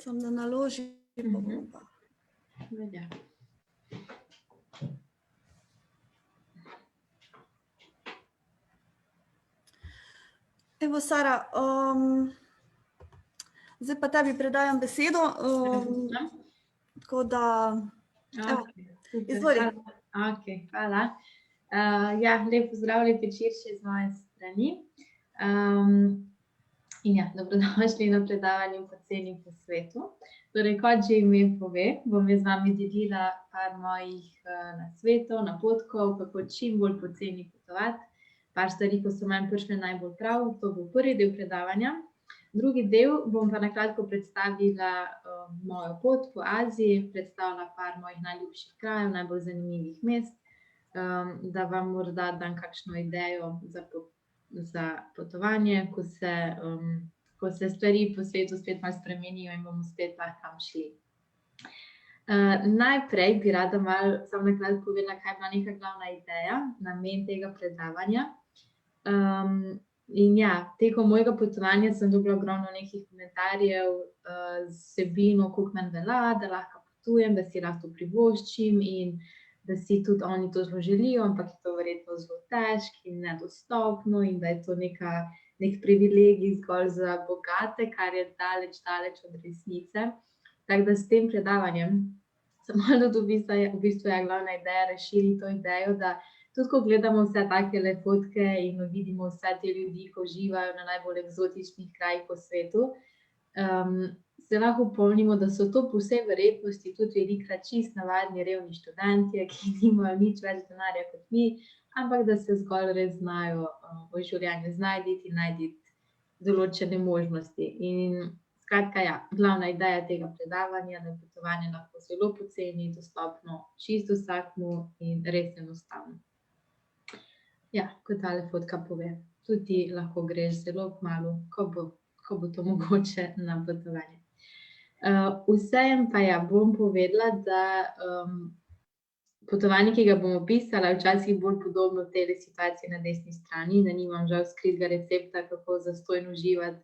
Sam da naložim, pa bom pa. Velja. Evo, Sara, zdaj pa tebi predajam besedo, tako da, evo, izvoli. Hvala. Lep pozdrav, lep večer še z moje strani. Dobrodošli na predavanju Poceni po svetu. Torej, kot že ime pove, bom jaz z vami delila par mojih nasvetov, napotkov, kako čim bolj poceni potovati. Par stvari, ko so meni prišle najbolj prav, to bo prvi del predavanja. Drugi del bom pa na kratko predstavila mojo pot po Aziji, predstavila par mojih najljubših krajev, najbolj zanimivih mest, da vam morda dam kakšno idejo za potovanje, ko se stvari po svetu spet malo spremenijo in bomo spet kam šli. Najprej bi rada malo samo na kratko povedala, kaj je bila neka glavna ideja, namen tega predavanja. Tekom mojega potovanja sem dobila ogromno nekih komentarjev z vsebino, koliko meni velja, da lahko potujem, da si lahko privoščim in da si tudi oni to zelo želijo, ampak je to verjetno zelo težko in nedostopno in da je to nek privilegij zgolj za bogate, kar je daleč od resnice. Tako da s tem predavanjem sem malo tudi v bistvu glavna ideja razširi to idejo, da tudi ko gledamo vse takele fotke in vidimo vse te ljudi, ko uživajo na najbolj eksotičnih krajih po svetu, se lahko opomnimo, da so to po vsej verjetnosti tudi velikokrat čisto navadni revni študentje, ki nimajo nič več denarja kot mi, ampak da se zgolj res znajo v življenju znajti in najti določene možnosti. In skratka, glavna ideja tega predavanja, da je potovanje lahko zelo poceni, dostopno čisto vsakmu in res enostavno. Kot tale fotka pove, tudi lahko greš zelo kmalu, ko bo to mogoče na potovanje. Vseeno pa bom povedala, da potovanje, ki ga bom opisala, je včasih bolj podobno tej situaciji na desni strani, da nimam žal skritega recepta, kako zastonj uživati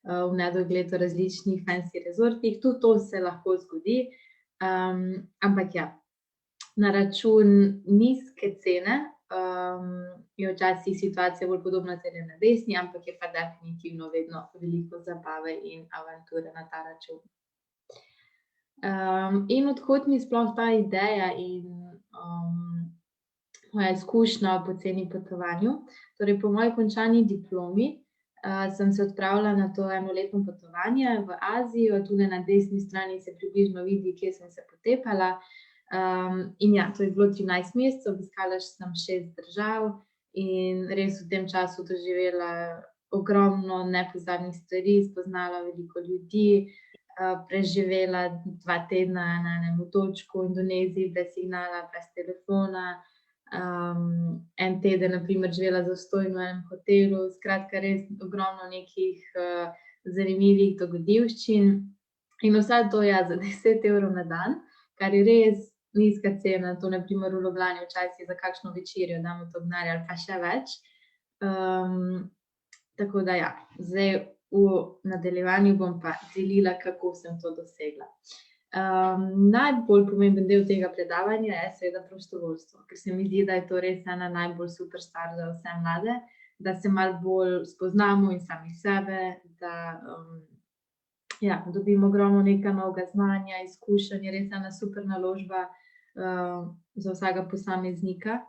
v nedogled v različnih fancy resortih. Tudi to se lahko zgodi, ampak na račun nizke cene je včasih situacija bolj podobna tej na desni, ampak je pa definitivno vedno veliko zabave in avanture na ta račun. In odkot mi sploh ta ideja in moja izkušnja o poceni potovanju. Torej, po moji končani diplomi sem se odpravila na to enoletno potovanje v Azijo, tudi na desni strani se približno vidi, kje sem se potepala. To je bilo 13 mesecev, obiskala sem 6 držav in res v tem času doživela ogromno nepozabnih stvari, spoznala veliko ljudi, preživela 2 tedna na enem otočku v Indoneziji brez signala, brez telefona, en teden na primer živela zastonj v enem hotelu, skratka res ogromno nekih zanimivih dogodivščin. In vse to za 10 evrov na dan, kar je res nizka cena, to na primer v Ljubljani včasih za kakšno večerjo damo to denarja ali pa še več. Tako da zdaj v nadaljevanju bom pa delila, kako sem to dosegla. Najbolj pomemben del tega predavanja je seveda prostovoljstvo, ker se mi zdi, da je to res ena najbolj super stvar za vse mlade, da se malo bolj spoznamo in sami sebe, da dobimo ogromno nekega novega znanja, izkušenj, je res ena super naložba za vsakega posameznika,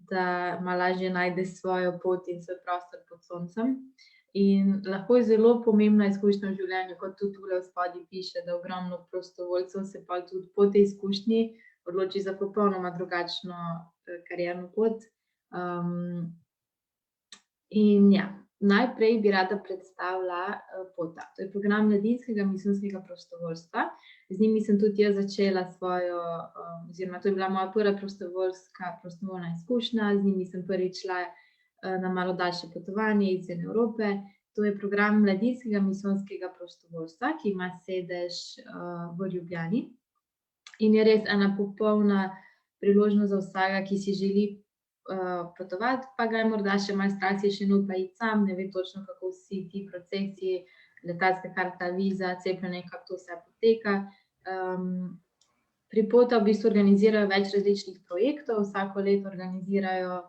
da malo lažje najde svojo pot in svoj prostor pod soncem. In lahko je zelo pomembna izkušnja v življenju, kot tudi tule v spodaj piše, da ogromno prostovoljcev se pa tudi po tej izkušnji odloči za popolnoma drugačno karierno pot. Najprej bi rada predstavila POTA. To je program mladinskega misijskega prostovoljstva. Z njimi sem tudi jaz začela oziroma to je bila moja prva prostovoljna izkušnja. Z njimi sem prvič šla na malo daljše potovanje izven Evrope. To je program mladinskega misijskega prostovoljstva, ki ima sedež v Ljubljani. In je res ena popolna priložnost za vsakega, ki si želi potovati, pa ga je morda še malo strah, si še not pa iti sam, ne ve točno, kako vsi ti procesi, letalska karta, viza, cepljenje, kako to vse poteka. Pri POTA v bistvu organizirajo več različnih projektov, vsako leto organizirajo,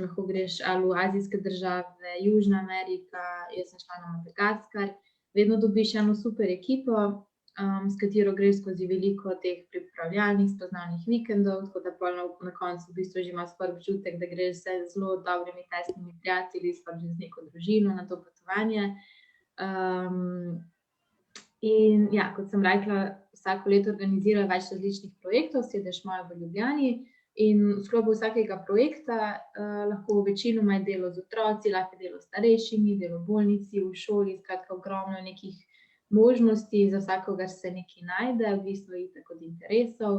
lahko greš ali v azijske države, Južna Amerika, jaz sem šla na Madagaskar, vedno dobiš eno super ekipo, s katero greš skozi veliko teh pripravljalnih, spoznavnih vikendov, tako da pol na koncu v bistvu že imaš prvi občutek, da greš z zelo dobrimi tesnimi prijatelji, sploh že z neko družino na to potovanje. In ja, kot sem rekla, vsako leto organizirajo več različnih projektov, sedež imajo v Ljubljani in v sklopu vsakega projekta lahko večinoma je delo z otroci, lahko je delo s starejšimi, delo v bolnici, v šoli, skratka ogromno nekih možnosti, za vsakogar se nekaj najde, v bistvu itak od interesov.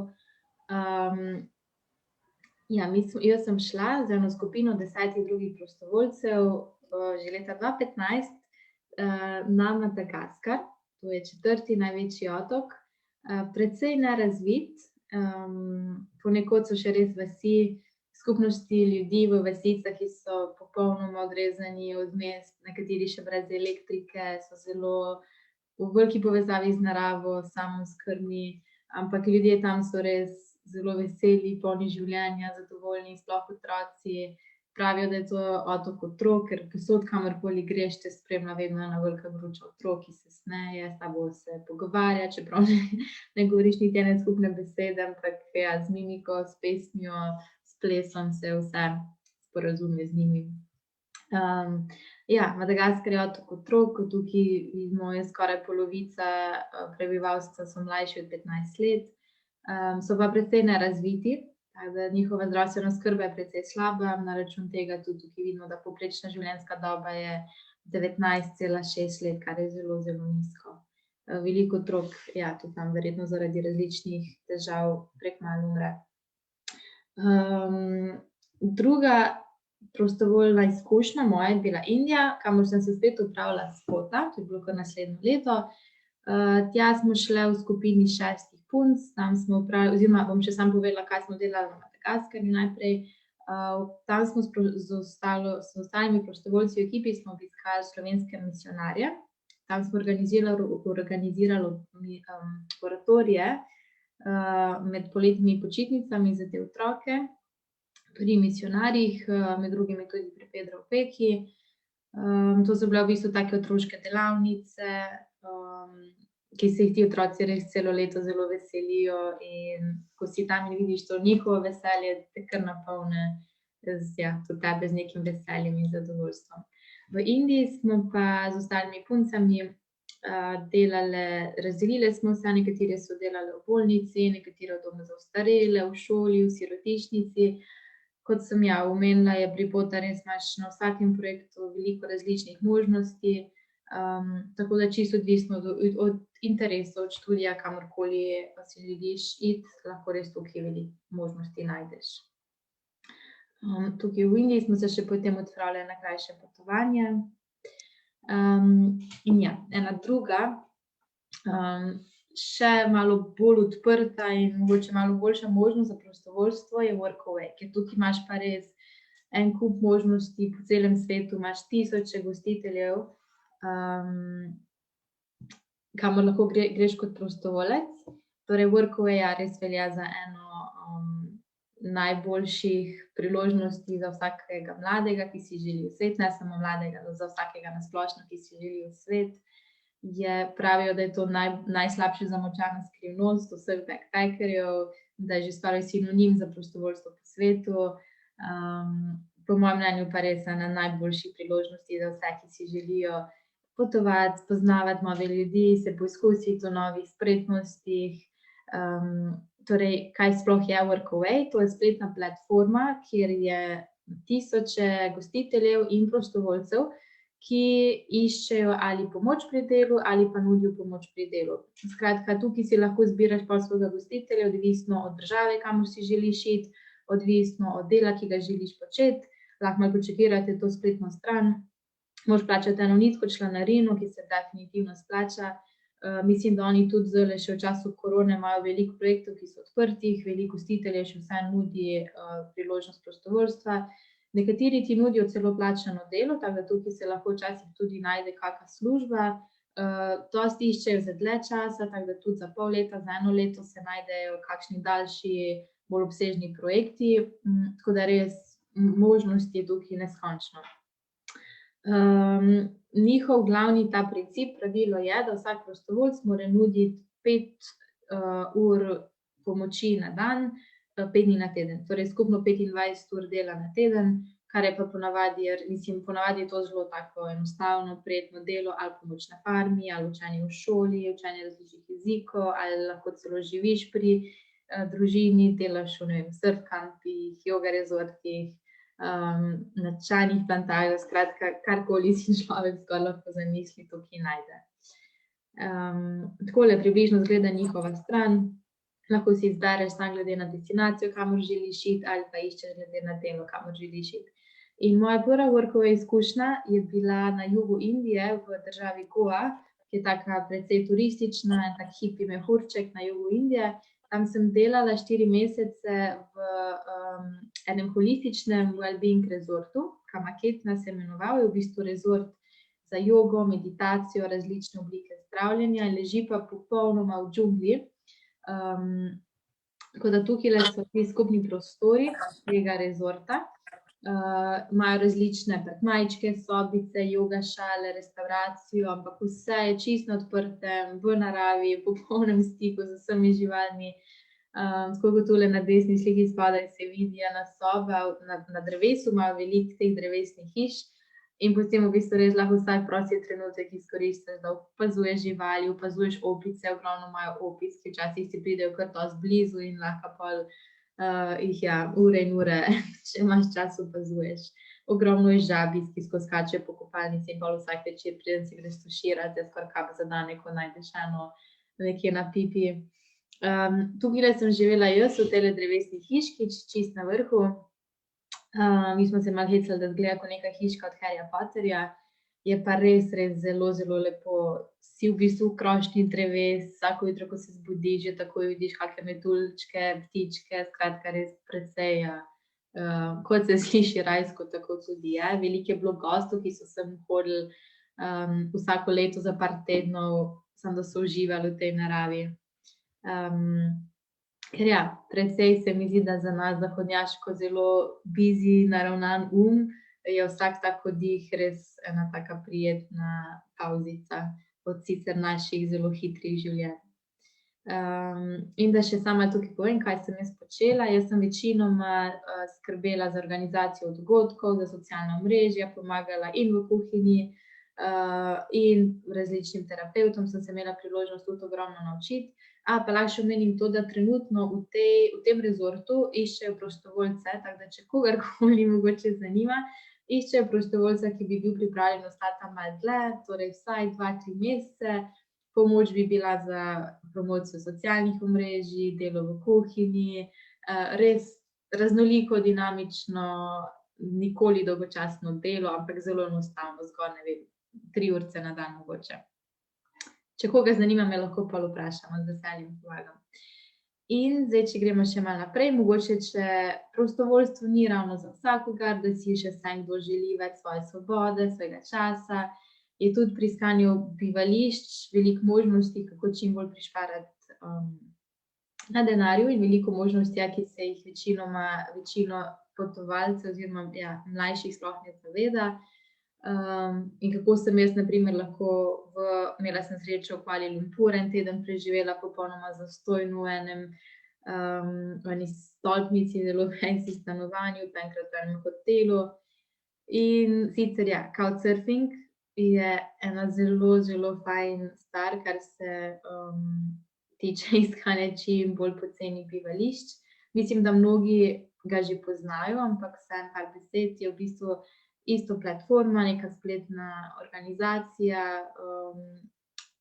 Ja, jaz sem šla z eno skupino 10 drugih prostovoljcev že leta 2015 na Madagaskar. To je 4. največji otok, precej nerazvit, ponekod so še res vasi, skupnosti ljudi v vasicah, ki so popolnoma odrezani od mest, nekateri še brez elektrike, so zelo v veliki povezavi z naravo, samooskrbni, ampak ljudje tam so res zelo veseli, polni življenja, zadovoljni, sploh otroci. Pravijo, da je to otok otrok, ker povsod, kamorkoli greš, te spremlja vedno ena velika gruča otrok, ki se smeje, s tabo se pogovarja, čeprav ne govoriš niti ene skupne besede, ampak ja, z mimiko, s pesmijo, s plesom se vse sporazume z njimi. Ja, Madagaskar je otok otrok, tukaj vidimo, je skoraj polovica prebivalstva so mlajši od 15 let, so pa precej nerazviti. Da njihova zdravstvena oskrba je precej slaba, na račun tega tudi tukaj vidimo, da povprečna življenjska doba je 19,6 let, kar je zelo, zelo nizko. Veliko otrok, ja, tudi tam verjetno zaradi različnih težav prekmalu umre. Druga prostovoljna izkušnja moja je bila Indija, kamor sem se spet odpravila s POTA, to je bilo kar naslednje leto. Tja smo šle v skupini 6 punc, tam smo oziroma bom še sam povedala, kaj smo delali na Madagaskarju najprej. Tam smo z ostalimi prostovoljci v ekipi smo obiskali slovenske misijonarje. Tam smo organizirali oratorije med poletnimi počitnicami za te otroke pri misijonarjih, med drugimi tudi pri Pedro Opeki. To so bile v bistvu take otroške delavnice, ki se jih ti otroci res celo leto zelo veselijo in ko si tam in vidiš to njihovo veselje, te kar napolne tudi tebe z nekim veseljem in zadovoljstvom. V Indiji smo pa z ostalimi puncami razdelile smo se, nekatere so delale v bolnici, nekatere v domu za ostarele, v šoli, v sirotišnici. Kot sem omenila, je pri POTA res imaš na vsakem projektu veliko različnih možnosti, tako da čisto odvisno od interesov, od študija, kamorkoli si želiš iti, lahko res tukaj veliko možnosti najdeš. Tukaj v Indiji smo se še potem odpravljali na krajše potovanje. In ja, ena druga, še malo bolj odprta in mogoče malo boljša možnost za prostovoljstvo je Workaway, ker tukaj imaš pa res en kup možnosti po celem svetu, imaš tisoče gostiteljev, kamor lahko greš kot prostovoljec. Torej Workaway res velja za eno najboljših priložnosti za vsakega mladega, ki si želi v svet, ne samo mladega, za vsakega na splošno, ki si želi v svet. Pravijo, da je to najslabše zamolčana skrivnost vseh backpackerjev, da je že skoraj sinonim za prostovoljstvo po svetu. Po mojem mnenju pa res ena najboljših priložnosti za vse, ki si želijo potovati, spoznavati nove ljudi, se poizkusiti v novih spretnostih. Torej, kaj sploh je Workaway? To je spletna platforma, kjer je tisoče gostiteljev in prostovoljcev, ki iščejo ali pomoč pri delu ali pa nudijo pomoč pri delu. Skratka, tukaj si lahko zbiraš pol svojega gostitelja, odvisno od države, kamor si želiš iti, odvisno od dela, ki ga želiš početi. Lahko malo počekirate to spletno stran. Moraš plačati eno nizko članarino, ki se definitivno splača. Mislim, da oni tudi zdaj še v času korone imajo veliko projektov, ki so odprtih, veliko gostiteljev še vseeno nudi priložnost prostovoljstva. Nekateri ti nudijo celo plačano delo, tako da tukaj se lahko včasih tudi najde kakšna služba. Dosti iščejo za dlje časa, tako da tudi za pol leta, za 1 leto se najdejo kakšni daljši, bolj obsežni projekti, tako da res možnost je tukaj neskončno. Njihov glavni ta princip, pravilo je, da vsak prostovoljc mora nuditi 5 ur pomoči na dan, 5 dni na teden, torej skupno 25 ur dela na teden, kar je pa ponavadi je to zelo tako enostavno, prijetno delo, ali pomoč na farmi, ali učenje v šoli, učenje različnih jezikov, ali lahko celo živiš pri družini, delaš v, ne vem, surf kampih, joga rezortih, na čajnih plantažah, skratka, karkoli si človek skoraj lahko zamisli, tukaj najde. Takole približno izgleda njihova stran. Lahko si izbereš sam glede na destinacijo, kamor želiš iti, ali pa iščeš glede na delo, kamor želiš iti. In moja prva workova izkušnja je bila na jugu Indije, v državi Goa, ki je taka precej turistična, en tak hipi mehurček na jugu Indije. Tam sem delala 4 mesece v enem holističnem well-being resortu, Kamaketna se imenoval, je v bistvu rezort za jogo, meditacijo, različne oblike zdravljenja, leži pa popolnoma v džungli. Tako da tukaj so ti skupni prostori tega rezorta, imajo različne majčke, sobice, joga šale, restauracijo, ampak vse je čisto odprte, v naravi, v popolnem stiku z vsemi živalmi. Tako kot tule na desni sliki spodaj se vidi ena soba na drevesu, imajo veliko teh drevesnih hiš. In potem v bistvu res lahko vsak prosti trenutek izkoristiš, da opazuješ živali, opazuješ opice, ogromno imajo opic, ki včasih si pridejo kar dosti blizu in lahko pol jih ure in ure, če imaš čas, opazuješ. Ogromno je žabic, ki skozi skačejo po kopalnici in pol vsak večer preden si greš tuširati, skoraj kap zadane, ko najdeš eno nekje na pipi. Tukaj sem živela jaz v tej drevesni hiški, čist na vrhu. Mi smo se malo hecali, da zgleda kot neka hiška od Harryja Potterja, je pa res, res zelo, zelo lepo. Si v bistvu v krošnji dreves, vsako jutro, ko se zbudiš, že takoj vidiš kakšne metuljčke, ptičke, skratka res precej, kot se sliši rajsko, tako tudi je. Veliko je bilo gostov, ki so sem hodili vsako leto za par tednov, samo da so uživali v tej naravi. Ker precej se mi zdi, da za nas zahodnjaško zelo busy, naravnan je vsak tak oddih res ena taka prijetna pavzica od sicer naših zelo hitrih življenj. In da še sama tukaj povem, kaj sem jaz počela. Jaz sem večinoma skrbela za organizacijo dogodkov, za socialna omrežja, pomagala in v kuhinji in različnim terapevtom sem se imela priložnost tudi ogromno naučiti. Pa lahko še omenim to, da trenutno v tem rezortu iščejo prostovoljce, tako da če kogarkoli mogoče zanima, iščejo prostovoljca, ki bi bil pripravljen ostati tam malo dlje, torej vsaj 2-3 mesece. Pomoč bi bila za promocijo socialnih omrežij, delo v kuhinji, res raznoliko, dinamično, nikoli dolgočasno delo, ampak zelo enostavno, zgolj, ne vem, 3 urce na dan mogoče. Če koga zanima, me lahko pol vprašam, z veseljem pomagam. In zdaj, če gremo še malo naprej, mogoče, če prostovoljstvo ni ravno za vsakogar, da si še vsaj kdo želi več svoje svobode, svojega časa, je tudi pri iskanju bivališč veliko možnosti, kako čim bolj prišparati na denarju in veliko možnosti, ki se jih večino potovalcev oziroma mlajših sploh ne zaveda. In kako sem jaz, na primer, lahko imela sem srečo v Kuali Lumpur en teden preživela popolnoma zastojno v eni stolpnici, zelo fancy stanovanju, pa enkrat v enem hotelu. In sicer couchsurfing je ena zelo, zelo fajn stvar, kar se tiče iskanja čim bolj poceni bivališč. Mislim, da mnogi ga že poznajo, ampak vsem par besed je v bistvu isto platforma, neka spletna organizacija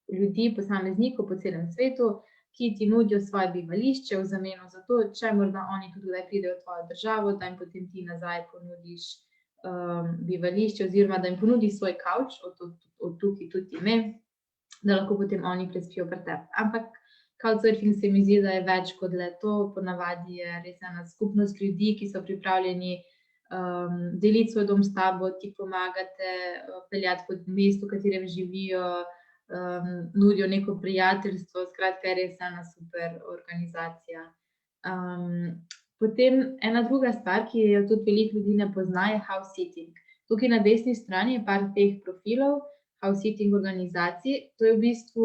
ljudi, posameznikov po celem svetu, ki ti nudijo svoje bivališče v zameno za to, če morda oni tudi kdaj pridejo v tvojo državo, da jim potem ti nazaj ponudiš bivališče oziroma da jim ponudiš svoj kavč, od tukaj tudi ime, da lahko potem oni prespijo pri tebi. Ampak couchsurfing se mi zdi, da je več kot le to, ponavadi je res ena skupnost ljudi, ki so pripravljeni deliti svoj dom s tabo, ti pomagate peljati po mestu, v katerem živijo, nudijo neko prijateljstvo, skratka, je res ena super organizacija. Potem ena druga stvar, ki jo tudi veliko ljudi ne pozna, je house sitting. Tukaj na desni strani je par teh profilov, house sitting organizacij. To je v bistvu,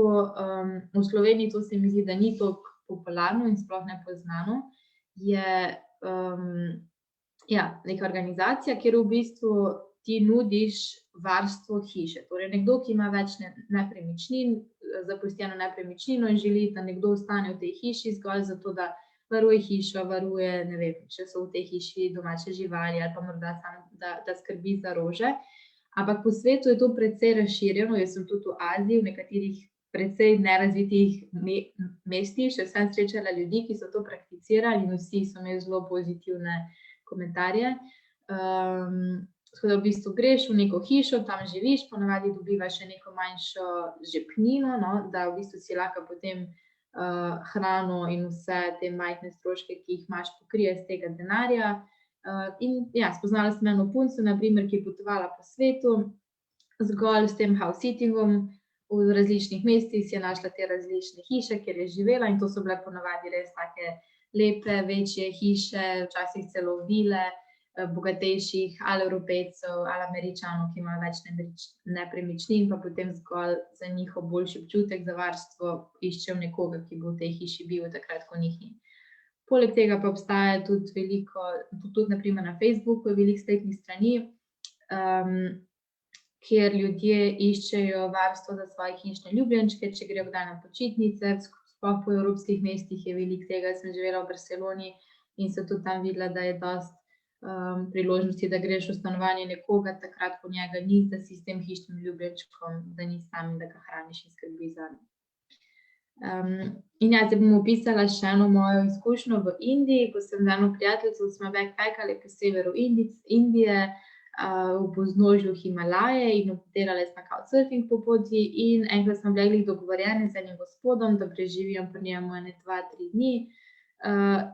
v Sloveniji to se mi zdi, da ni toliko popularno in sploh nepoznano, je neka organizacija, kjer v bistvu ti nudiš varstvo hiše. Torej nekdo, ki ima več nepremičnin, zapuščeno nepremičnino in želi, da nekdo ostane v tej hiši zgolj zato, da varuje hišo, varuje, ne vem, če so v tej hiši domače živali ali pa morda samo, da skrbi za rože. Ampak po svetu je to precej razširjeno. Jaz sem tudi v Aziji, v nekaterih precej nerazvitih mestih, še sem srečala ljudi, ki so to prakticirali in vsi so imeli zelo pozitivne komentarje. Tako da v bistvu greš v neko hišo, tam živiš, ponavadi dobivaš še neko manjšo žepnino, no, da v bistvu si lahko potem hrano in vse te majhne stroške, ki jih imaš, pokrije z tega denarja. In ja, spoznala sem eno punco, na primer, ki je potovala po svetu, zgolj s tem house sittingom, v različnih mestih si je našla te različne hiše, kjer je živela in to so bile ponavadi res take lepe, večje hiše, včasih celo vile, bogatejših ali Evropejcev ali Američanov, ki imajo več nepremičnin, pa potem zgolj za njihov boljši občutek za varstvo iščejo nekoga, ki bo v tej hiši bil takrat, ko njih ni. Poleg tega pa obstaja tudi veliko, tudi naprimer na Facebooku je veliko spletnih strani, kjer ljudje iščejo varstvo za svoje hišne ljubljenčke, če grejo kdaj na počitnice, sploh po evropskih mestih je veliko tega. Sem živela v Barceloni in sem tudi tam videla, da je dosti priložnosti, da greš v stanovanje nekoga, takrat, ko njega ni, da si s tem hišnim ljubljenčkom, da ni sam in da ga hraniš in skrbi zanj. In ja, zdaj bom opisala še eno mojo izkušnjo v Indiji, ko sem z eno prijateljico smo backpackali po severu Indije, v podnožju Himalaje in delali smo couchsurfing po poti in enkrat smo bili dogovorjeni z enim gospodom, da preživijo pri njemu 2-3 dni.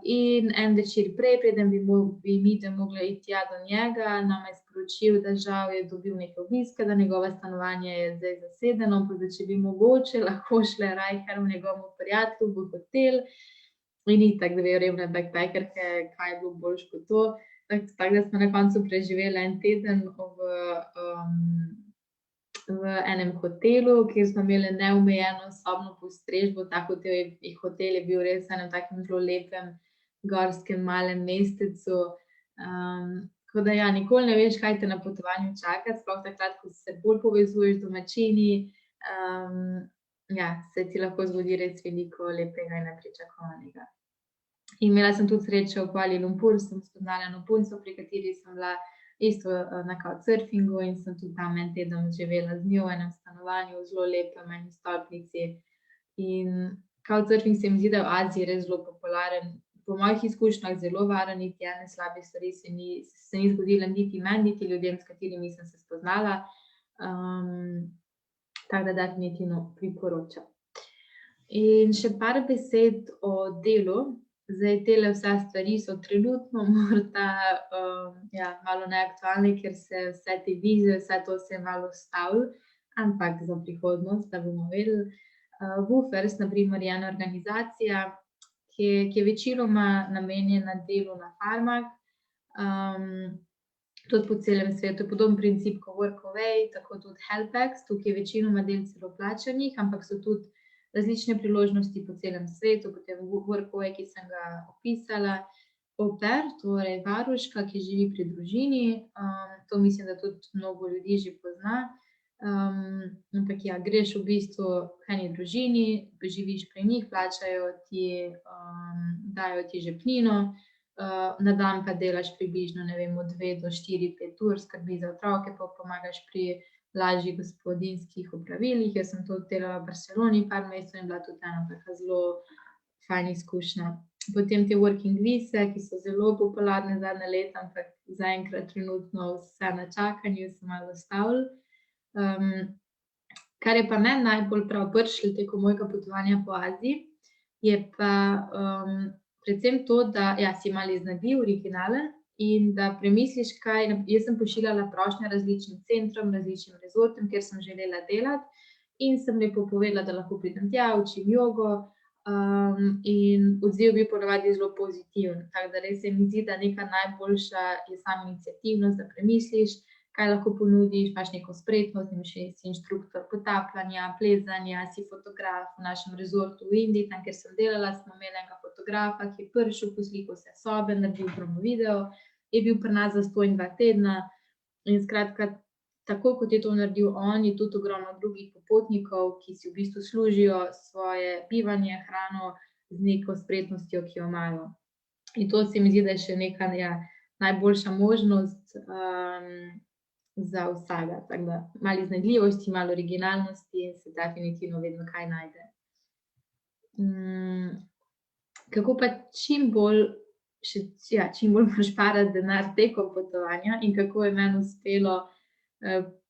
In en večer prej, preden bi mi mogli iti tja do njega, nam je sporočil, da žal je dobil nekaj obiska, da njegovo stanovanje je zdaj zasedeno, pa da če bi mogoče lahko šle rajkar v njegovemu prijatelju v hotel. In itak, da bi revne backpackerke, kaj je bilo boljš kot to. Tako da smo na koncu preživeli en teden v enem hotelu, kjer smo imeli neomejeno sobno postrežbo. Ta hotel je bil res v enem takem zelo lepem gorskem malem mestecu. Tako da ja, nikoli ne veš, kaj te na potovanju čaka, sploh takrat, ko se bolj povezuješ z domačini, ja, se ti lahko zgodi res veliko lepega in nepričakovanega. In imela sem tudi srečo v Kuala Lumpuru, sem spoznala eno punco, pri kateri sem bila isto na couchsurfingu in sem tudi tam en teden živela z njo v enem stanovanju, zelo lepem, eni stolpnici. In couchsurfing se mi zdi, da je v Aziji res zelo popularen. Po mojih izkušnjah zelo varen, niti ene slabe stvari se ni zgodila niti meni, niti ljudem, s katerimi sem se spoznala. Tako da definitivno priporočam. In še par besed o delu. Zdaj, tele vse stvari so trenutno morda malo neaktualne, ker se vse te vize, vse to se je malo ustavilo, ampak za prihodnost, da bomo vedeli. Woofers, na primer, je ena organizacija, ki je večinoma namenjena delu na farmah, tudi po celem svetu. Je podoben princip kot Workaway, tako tudi Helpex, tukaj je večinoma del celo plačanih, ampak so tudi različne priložnosti po celem svetu, potem Workaway, ki sem ga opisala, au pair, torej varuška, ki živi pri družini, to mislim, da tudi mnogo ljudi že pozna. Ampak ja, greš v bistvu k eni družini, živiš pri njih, plačajo ti, dajo ti žepnino, na dan pa delaš približno, ne vem, od 2 do 4-5 ur, skrbi za otroke, pa pomagaš pri lažjih gospodinjskih opravilih. Jaz sem to delala v Barceloni par mesecev in bila tudi ena taka zelo fajn izkušnja. Potem te working vize, ki so zelo popularne zadnja leta, ampak zaenkrat trenutno vse na čakanju, se malo ustavili. Kar je pa meni najbolj prav prišlo tekom mojega potovanja po Aziji, je pa predvsem to, da si malo iznajdljiv, originalen in da premisliš, jaz sem pošiljala prošnje različnim centrom, različnim rezortom, kjer sem želela delati in sem lepo povedala, da lahko pridem tja, učim jogo, in odziv bil ponavadi zelo pozitiven. Tako da res se mi zdi, da neka najboljša je sama iniciativnost, da premisliš, kaj lahko ponudiš, imaš neko spretnost, si inštruktor potapljanja, plezanja, si fotograf. V našem rezortu v Indiji, tam, kjer sem delala, smo imeli enega fotografa, ki je prišel, poslikal vse sobe, naredil promo video, je bil pri nas zastonj 2 tedna in skratka, tako kot je to naredil on, je tudi ogromno drugih popotnikov, ki si v bistvu služijo svoje bivanje, hrano z neko spretnostjo, ki jo imajo. In to se mi zdi, da je še neka najboljša možnost za vsega. Tako da malo iznajdljivosti, malo originalnosti in se definitivno vedno kaj najde. Kako pa čim bolj šparati denar tekom potovanja in kako je meni uspelo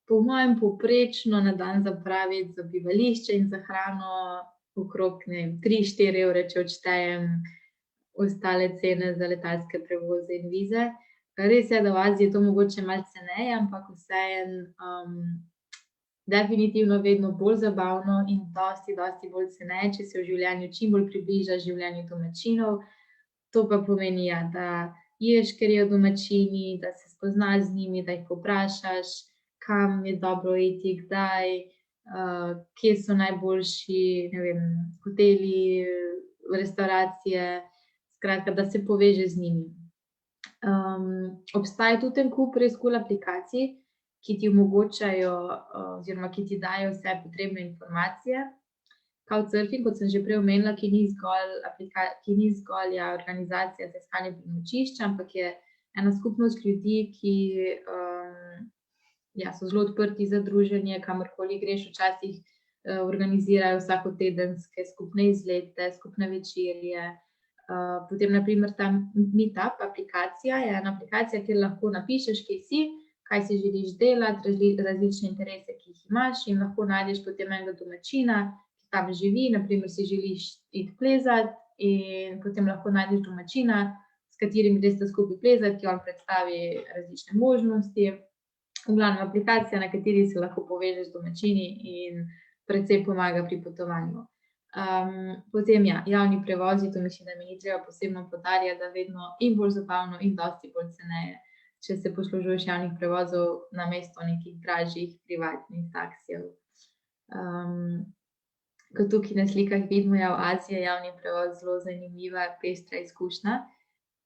po mojem povprečno na dan zapraviti za bivališče in za hrano okrog 3-4 evre, če odštejem ostale cene za letalske prevoze in vize. Res je, da v Aziji je to mogoče malo ceneje, ampak vseeno definitivno vedno bolj zabavno in dosti bolj ceneje, če se v življenju čim bolj približa življenju domačinov. To pa pomeni, da ješ, ker jejo domačini, da se spoznaš z njimi, da jih povprašaš, kam je dobro iti, kdaj, kje so najboljši, ne vem, hoteli, restavracije, skratka, da se povežeš z njimi. Obstaja tudi en kup res cool aplikacij, ki ti omogočajo oziroma ki ti dajo vse potrebne informacije. Couchsurfing, kot sem že prej omenila, ki ni zgolj organizacija za iskanje prenočišča, ampak je ena skupnost ljudi, ki so zelo odprti za druženje, kamorkoli greš, včasih organizirajo vsakotedenske skupne izlete, skupne večerje. Potem, na primer, ta Meetup aplikacija je ena aplikacija, kjer lahko napišeš, kje si, kaj si želiš delati, različne interese, ki jih imaš, in lahko najdeš potem enega domačina, ki tam živi, na primer si želiš iti plezati in potem lahko najdeš domačina, s katerim greste skupaj plezati, ki vam predstavi različne možnosti. V glavnem aplikacija, na kateri se lahko povežeš z domačini in precej pomaga pri potovanju. Potem javni prevozi, to mislim, da mi ni treba posebno poudarjati, da vedno in bolj zabavno in dosti bolj ceneje, če se poslužuješ javnih prevozov namesto nekih dražjih privatnih taksijev. Kot tukaj na slikah vidimo, je v Aziji javni prevoz zelo zanimiva, pestra izkušnja.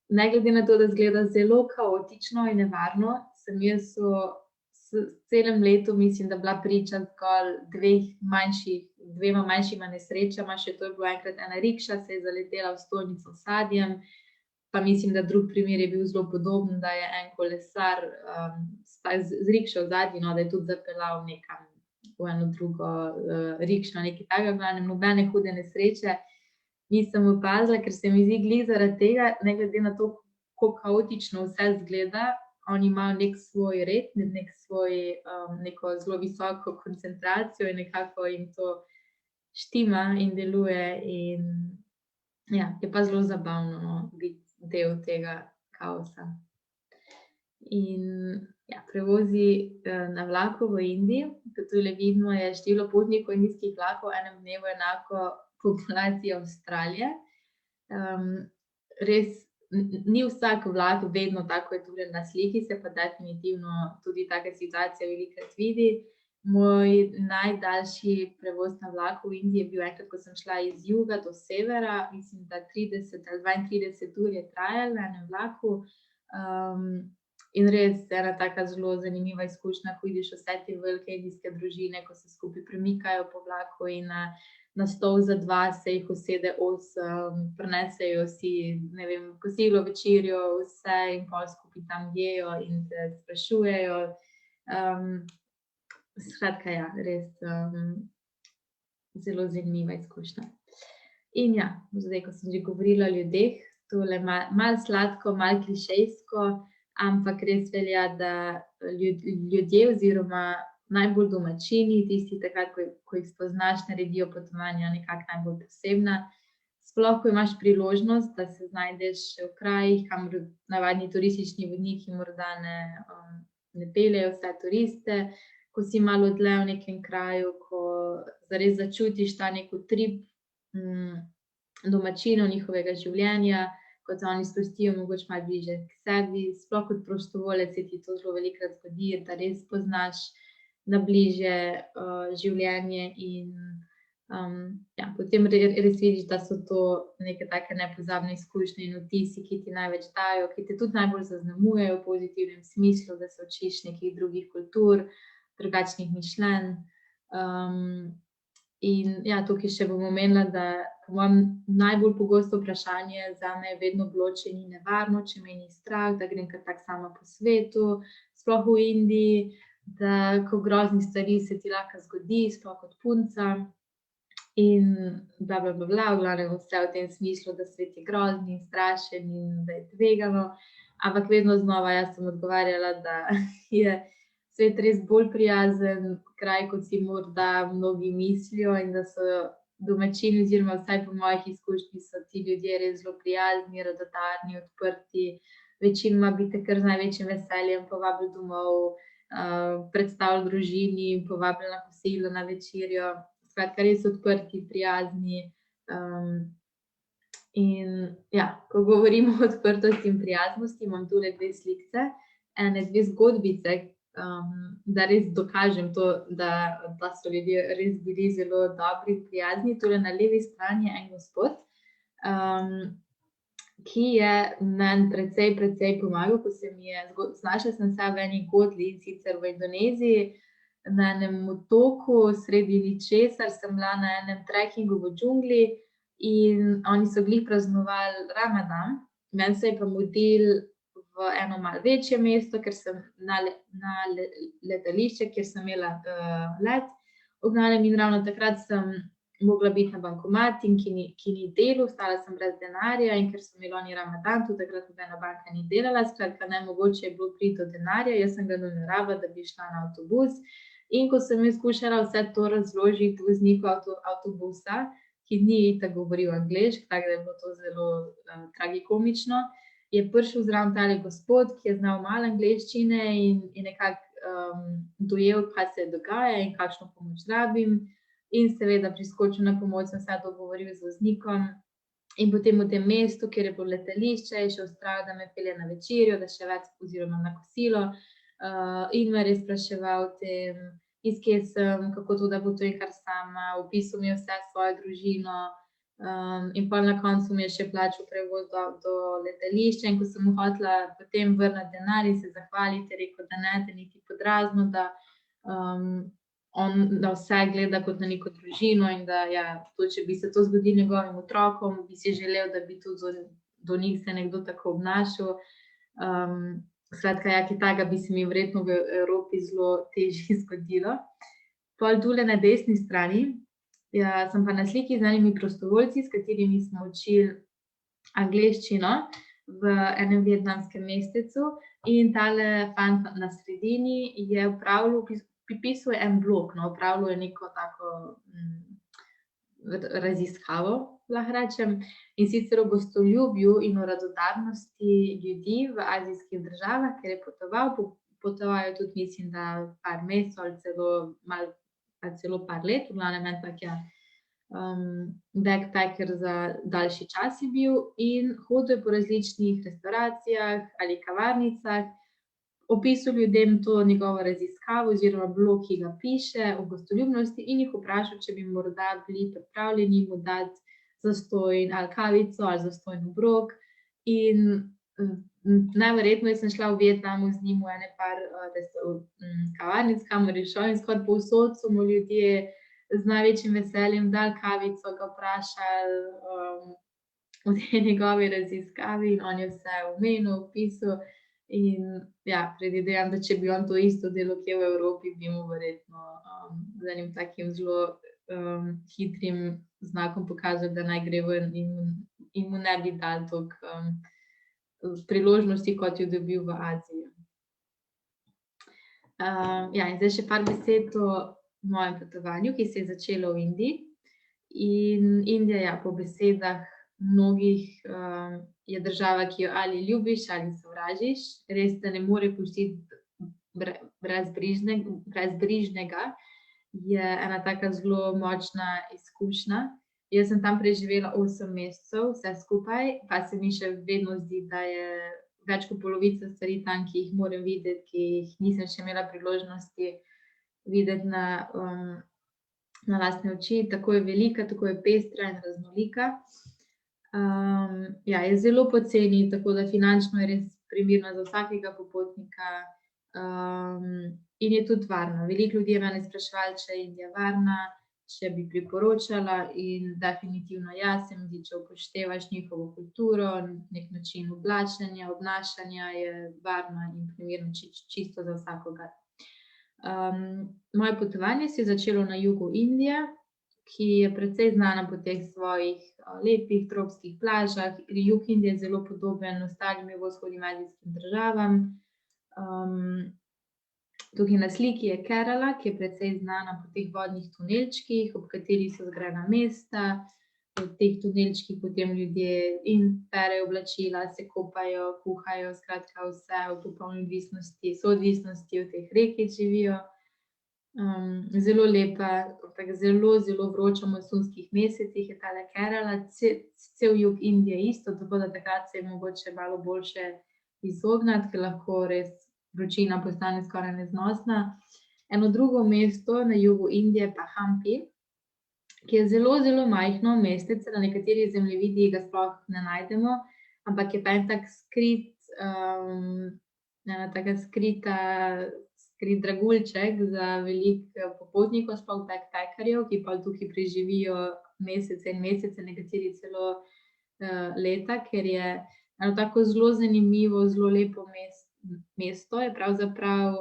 Ne glede na to, da izgleda zelo kaotično in nevarno, sem jaz v celem letu, mislim, da bila priča zgolj dvema manjšima nesrečama, še to je bilo enkrat ena rikša, se je zaletela v stojnico s sadjem, pa mislim, da drug primer je bil zelo podoben, da je en kolesar z rikšo v zadnji, da je tudi zapeljal nekam v eno drugo rikšo, nekaj takega, nobene hude nesreče nisem opazila, ker se mi zdi glih zaradi tega, ne glede na to, kako kaotično vse izgleda, oni imajo nek svoj red, neko zelo visoko koncentracijo in nekako jim to štima in deluje in je pa zelo zabavno biti del tega kaosa. In prevozi na vlaku v Indiji, kot tule vidimo, je število potnikov indijskih vlakov v enem dnevu enako populaciji Avstralije. Res ni vsak vlak vedno tako, je tule na sliki, se pa definitivno tudi taka situacija velikokrat vidi. Moj najdaljši prevoz na vlaku v Indiji je bil enkrat, ko sem šla iz juga do severa, mislim, da 30 ali 32 ur je trajalo na enem vlaku. In res ena taka zelo zanimiva izkušnja, ko vidiš vse te velike indijske družine, ko se skupaj premikajo po vlaku in na stol za 2 se jih usede 8, prinesejo si, ne vem, kosilo, večerjo, vse in pol skupaj tam jejo in se sprašujejo. Skratka, res zelo zanimiva izkušnja. In zdaj, ko sem že govorila o ljudeh, tole malo sladko, malo klišejsko, ampak res velja, da ljudje oziroma najbolj domačini, tisti takrat, ko jih spoznaš, naredijo potovanja nekako najbolj posebna. sploh, ko imaš priložnost, da se znajdeš v krajih, kamor navadni turistični vodniki morda ne peljejo vse turiste, ko si malo dlje v nekem kraju, ko zares začutiš ta nek utrip domačinov, njihovega življenja, ko se oni spustijo mogoče malo bliže k sebi, sploh kot prostovoljec se ti to zelo velikokrat zgodi, da res poznaš na bližje življenje in potem res vidiš, da so to neke take nepozabne izkušnje in vtisi, ki ti največ dajo, ki te tudi najbolj zaznamujejo v pozitivnem smislu, da se učiš nekih drugih kultur, drugačnih mišljenj. In ja, tukaj še bom omenila, da po mojem najbolj pogosto vprašanje zame je vedno bilo, če ni nevarno, če me ni strah, da grem kar tako sama po svetu, sploh v Indiji, da ko groznih stvari se ti lahko zgodi, sploh kot punca. In bla, bla, bla, bla, v glavnem vse v tem smislu, da svet je grozni in strašen in da je tvegano. Ampak vedno znova jaz sem odgovarjala, da je svet res bolj prijazen kraj, kot si morda mnogi mislijo in da so domačini, oziroma vsaj po mojih izkušnjah so ti ljudje res zelo prijazni, radodarni, odprti. Večinoma bi te kar z največjim veseljem povabili domov, predstavili družini, povabili na kosilo, na večerjo. Skratka, res odprti, prijazni. In ja, ko govorimo o odprtosti in prijaznosti, imam tule 2 slikce, 2 zgodbice, da res dokažem to, da so ljudje res bili zelo dobri in prijazni. Tule na levi strani je en gospod, ki je meni precej pomagal, ko se mi je, znašla sem se v eni godlji, in sicer v Indoneziji, na enem otoku, sredi ničesar, sem bila na enem trekkingu v džungli in oni so glih praznovali Ramadan. Meni se je pa mudilo v eno malo večje mesto, ker sem na letališče, kjer sem imela let. V glavnem in ravno takrat sem mogla biti na bankomatu, ki ni delal, ostala sem brez denarja, in ker so imeli oni Ramadan, tudi takrat nobena banka ni delala, skratka nemogoče je bilo priti do denarja, jaz sem ga nameravala, da bi šla na avtobus. In ko sem jaz skušala vse to razložiti vozniku avtobusa, ki ni itak govoril angleško, tako da je bilo to zelo tragikomično, je prišel zraven tale gospod, ki je znal malo angleščine in je nekako dojel, kaj se dogaja in kakšno pomoč rabim. In seveda priskočil na pomoč, sem se dogovoril z voznikom. In potem v tem mestu, kjer je bilo letališče, je še vztrajal, da me pelje na večerjo, da še več oziroma na kosilo. In me res spraševal o tem, iz kje sem, kako to, da potujem kar sama, opisal mi je vse svojo družino. In pol na koncu mi je še plačal prevoz do letališča, in ko sem mu hotela potem vrniti denar in se zahvaliti, je rekel, da ne, da niti pod razno, da on na vse gleda kot na neko družino in da ja, to, če bi se to zgodilo njegovim otrokom, bi si želel, da bi tudi do njih se nekdo tako obnašal. Skratka, ja, kaj takega bi se mi verjetno v Evropi zelo težje zgodilo. Pol tule na desni strani sem pa na sliki z enimi prostovoljci, s katerimi smo učili angleščino v enem vietnamskem mestecu, in tale fant na sredini je pisal en blog, opravljal je neko tako raziskavo, lahko rečem, in sicer o gostoljubju in o radodarnosti ljudi v azijskih državah, ker je potoval je tudi, mislim, da par mesecev ali celo par let, v glavnem en tak backpacker za daljši čas je bil in hodil po različnih restavracijah ali kavarnicah, opisal ljudem to njegovo raziskavo oziroma blog, ki ga piše o gostoljubnosti, in jih vprašal, če bi morda bili pripravljeni mu dati zastonj ali kavico ali zastonj obrok. In najverjetneje sem šla v Vietnamu z njim v ene par kavarnic, kamor je šel, in skoraj povsod so mu ljudje z največjim veseljem dali kavico, ga vprašali o tej njegovi raziskavi in on je vse omenil, opisal. In ja, predvidevam, da če bi on to isto delal kje v Evropi, bi mu verjetno z enim takim zelo hitrim znakom pokazal, da naj gre ven, in mu ne bi dali toliko priložnosti, kot jo dobil v Aziji. Ja, in zdaj še par besed o mojem potovanju, ki se je začelo v Indiji. In Indija, ja, po besedah mnogih je država, ki jo ali ljubiš ali sovražiš. Res te ne more pustiti brezbrižnega. Je ena taka zelo močna izkušnja. Jaz sem tam preživela 8 mesecev, vse skupaj, pa se mi še vedno zdi, da je več kot polovica stvari tam, ki jih moram videti, ki jih nisem še imela priložnosti videti na lastne oči. Tako je velika, tako je pestra in raznolika. Ja, je zelo poceni, tako da finančno je res primerna za vsakega popotnika. In je tudi varna. Veliko ljudi je mene spraševalo, če je Indija varna, če bi priporočala, in definitivno ja, se mi zdi, če upoštevaš njihovo kulturo, nek način oblačenja, obnašanja, je varna in primerna čisto za vsakogar. Moje potovanje se je začelo na jugu Indije, ki je precej znana po teh svojih lepih tropskih plažah. Jug Indije je zelo podoben ostalim jugovzhodnim azijskim državam. Tukaj na sliki je Kerala, ki je precej znana po teh vodnih tunelčkih, ob katerih so zgrajena mesta. V teh tunelčkih potem ljudje in perejo oblačila, se kopajo, kuhajo, skratka vse v popolni odvisnosti, soodvisnosti od teh rek, ki živijo. Zelo lepa, ampak zelo, zelo vroča v monsunskih mesecih je tale Kerala. Cel jug Indije isto, tako da takrat se je mogoče malo boljše izogniti, ker lahko res vročina postane skoraj neznosna. Eno drugo mesto na jugu Indije pa Hampi, ki je zelo, zelo majhno mestece, na nekaterih zemljevidih ga sploh ne najdemo, ampak je pa en tak ena taka skrit dragulček za veliko popotnikov, sploh backpackerjev, ki pa tukaj preživijo mesece in mesece, nekateri celo leta, ker je eno tako zelo zanimivo, zelo lepo mesto. Je pravzaprav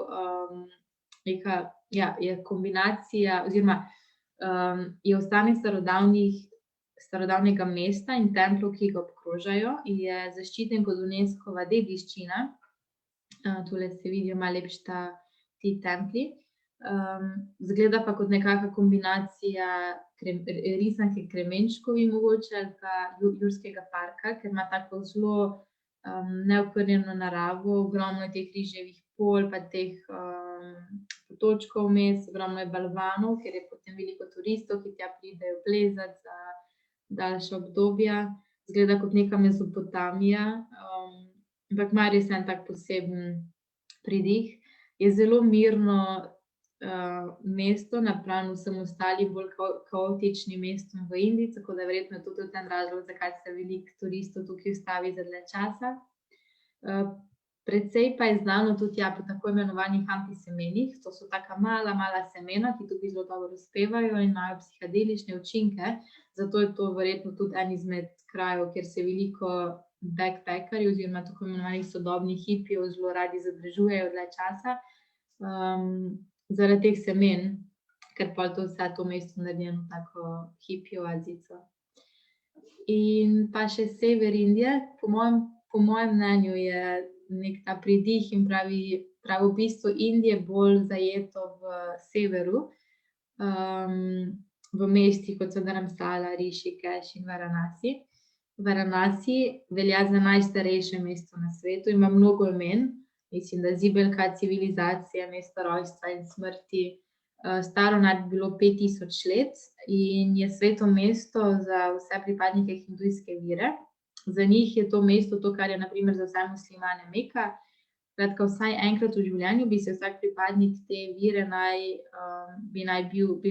je kombinacija oziroma je ostanek starodavnega mesta in templov, ki ga obkrožajo, je zaščiten kot UNESCO-va dediščina. Tule se vidijo malo lepše ti templji. Zgleda pa kot nekakšna kombinacija risanke Kremenčkovi mogoče ali pa Jurskega parka, ker ima tako zelo neokrnjeno naravo, ogromno je teh riževih polj, pa teh potočkov vmes, ogromno je balvanov, ker je potem veliko turistov, ki tja pridejo plezati za daljša obdobja. Zgleda kot neka Mezopotamija, ampak ima res en tak poseben pridih. Je zelo mirno mesto napram vsem ostalim bolj kaotičnim mestom v Indiji, tako da verjetno je tudi ten razlog, zakaj se veliko turistov tukaj ustavi za dlje časa. Precej pa je znano tudi po tako imenovanih Hampi semenih. To so taka mala semena, ki tukaj zelo dobro uspevajo in imajo psihadelične učinke. Zato je to verjetno tudi en izmed krajev, kjer se veliko backpackerjev oziroma tako imenovanih sodobnih hipijev zelo radi zadržujejo dlje časa. Zaradi teh semen, ker pa vse to mesto naredi eno tako hipijo oazico. In pa še sever Indije, po mojem mnenju je nek ta pridih in pravo bistvo Indije bolj zajeto v severu, v mestih, kot so Dharamsala, Rishikesh in Varanasi. Varanasi velja za najstarejše mesto na svetu, ima mnogo imen. Mislim, da zibelka civilizacije, mesto rojstva in smrti, staro naj bi bilo 5000 let in je sveto mesto za vse pripadnike hindujske vere. Za njih je to mesto to, kar je na primer za vse muslimane Meka. Skratka, vsaj enkrat v življenju bi se vsak pripadnik te vere bi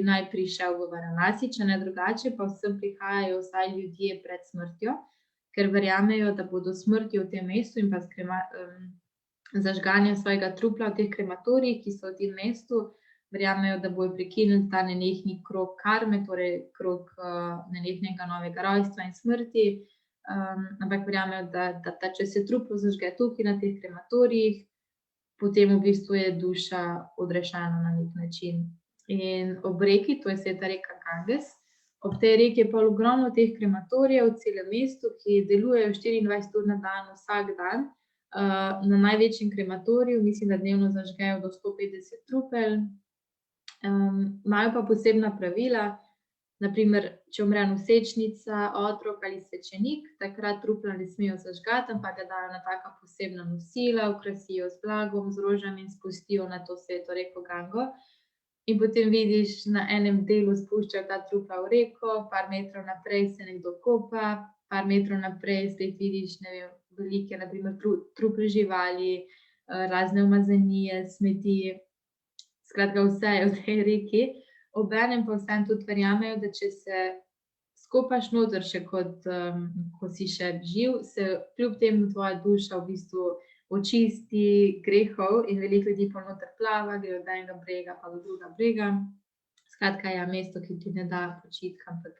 naj prišel v Varanasi, če ne drugače, pa vsem prihajajo vsaj ljudje pred smrtjo, ker verjamejo, da bodo smrtjo v tem mestu in pa zažganjem svojega trupla v teh krematorijih, ki so v tem mestu, verjamejo, da bojo prekinili ta nenehni krog karme, torej krog nenehnega novega rojstva in smrti. Ampak verjamejo, da če se truplo zažge tukaj na teh krematorijih, potem v bistvu je duša odrešena na nek način. In ob reki, to je sveta reka Ganges, ob tej reki je pa ogromno teh krematorijev v celem mestu, ki delujejo 24 ur na dan, vsak dan. Na največjem krematoriju, mislim, da dnevno zažgejo do 150 trupel. Imajo pa posebna pravila, naprimer, če umre nosečnica, otrok ali svečenik, takrat trupla ne smejo zažgati, ampak ga dajo na taka posebna nosila, okrasijo z blagom, z rožami in spustijo na to sveto reko Gango. In potem vidiš, na enem delu spuščajo ta trupla v reko, par metrov naprej se nekdo kopa, par metrov naprej spet vidiš, ne vem, velike, naprimer, trupli živali, razne umazanije, smeti, skratka vse je v tej reki. Obenem pa vseeno tudi verjamejo, da če se skopaš noter še ko si še živ, se kljub temu tvoja duša v bistvu očisti grehov in veliko ljudi pa noter plava, gre od enega brega pa do drugega brega. Skratka, ja, mesto, ki ti ne da počitka, ampak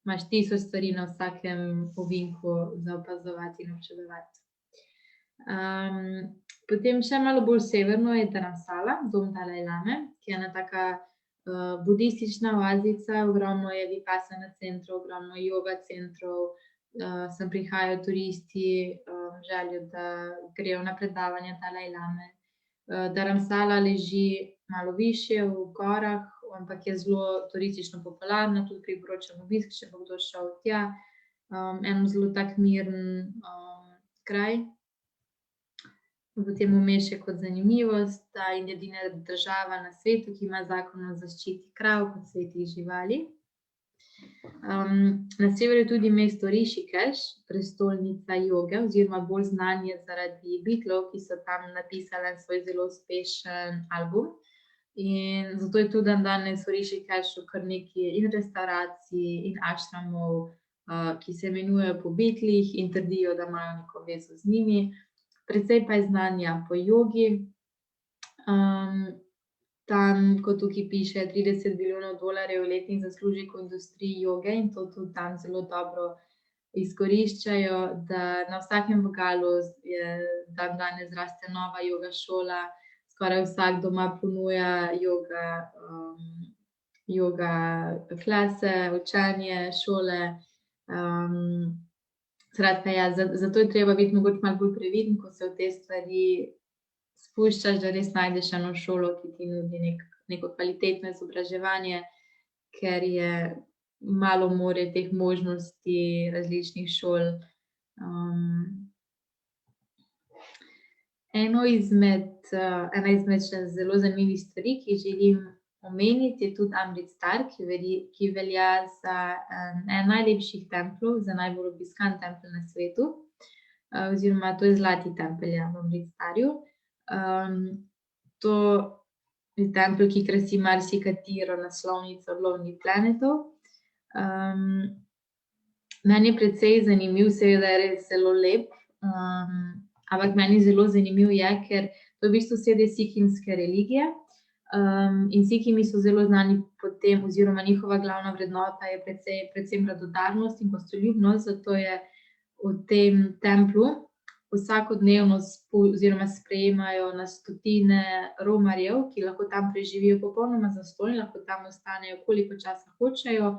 imaš 1000 stvari na vsakem ovinku za opazovati in občudovati. Potem še malo bolj severno je Dharamsala, dom Dalaj Lame, ki je ena taka budistična oazica, ogromno je vipassana centrov, ogromno yoga centrov, sem prihajajo turisti, želijo, da grejo na predavanja Dalaj Lame. Dharamsala leži malo višje v gorah, ampak je zelo turistično popularna, tudi priporočam obisk, če bo kdo šel tja. En zelo tak miren kraj. Potem vmes še kot zanimivost, da je edina država na svetu, ki ima zakon o zaščiti krav kot svetih živali. Na severu je tudi mesto Rishikesh, prestolnica joge, oziroma bolj znan je zaradi Beatlov, ki so tam napisali svoj zelo uspešen album. In zato je tudi danes v Rishikeshu kar nekaj in restavracij in ašramov, ki se imenujejo po Beatlih in trdijo, da imajo neko vezo z njimi. Precej pa je znanja po jogi. Tam, kot tukaj piše, 30 bilijonov dolarjev letnih zaslužek v industriji joge in to tudi tam zelo dobro izkoriščajo, da na vsakem vogalu dan danes raste nova joga šola, skoraj vsak doma ponuja joga klase, učenje, šole. Skratka, ja, zato je treba biti mogoče malo bolj previden, ko se v te stvari spuščaš, da res najdeš eno šolo, ki ti nudi neko kvalitetno izobraževanje, ker je malo more teh možnosti različnih šol. Ena izmed še zelo zanimivih stvari, ki želim omeniti, je tudi Amritsar, ki velja za en najlepših templov, za najbolj obiskan tempelj na svetu, oziroma to je Zlati tempelj v Amritsarju. To je tempelj, ki krasi marsikatero naslovnico Lonely Planetov. Meni je precej zanimiv, seveda je res zelo lep, ampak meni zelo zanimiv je, ker to v bistvu sede sikhinske religije. In Sikhimi so zelo znani po tem, oziroma njihova glavna vrednota je predvsem radodarnost in gostoljubnost, zato je v tem templu vsakodnevno sprejemajo na stotine romarjev, ki lahko tam preživijo popolnoma zastonj, lahko tam ostanejo koliko časa hočejo,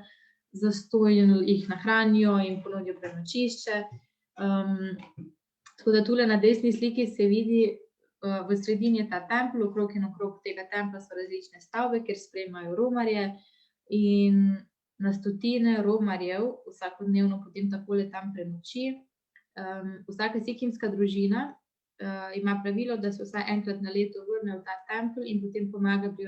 zastonj jih nahranijo in ponudijo prenočišče. Tako da tule na desni sliki se vidi, v sredini je ta tempelj, okrog in okrog tega templja so različne stavbe, kjer sprejemajo romarje in na stotine romarjev vsakodnevno potem takole tam prenoči. Vsaka sikhimska družina ima pravilo, da se vsaj enkrat na leto vrne v ta tempelj in potem pomaga pri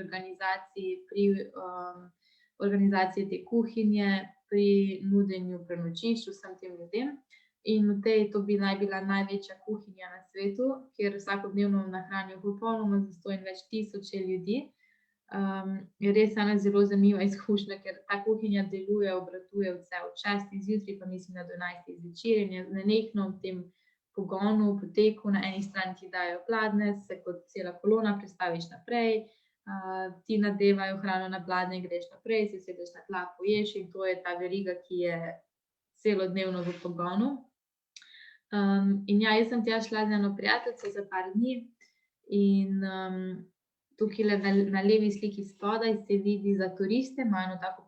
organizaciji te kuhinje, pri nudenju prenočišč vsem tem ljudem. In to bi naj bila največja kuhinja na svetu, kjer vsakodnevno nahranijo popolnoma zastonj več tisoče ljudi. Je res ena zelo zanimiva izkušnja, ker ta kuhinja deluje, obratuje vse od 6 zjutraj, pa mislim, da do 11 zvečer in je nenehno v tem pogonu, poteku. Na eni strani ti dajo pladnje, se kot cela kolona prestaviš naprej, ti nadevajo hrano na pladnje, greš naprej, se sedeš na tla, poješ in to je ta veriga, ki je celodnevno v pogonu. In ja, jaz sem tja šla z eno prijateljico za par dni in tukaj na levi sliki spodaj se vidi za turiste, imajo eno tako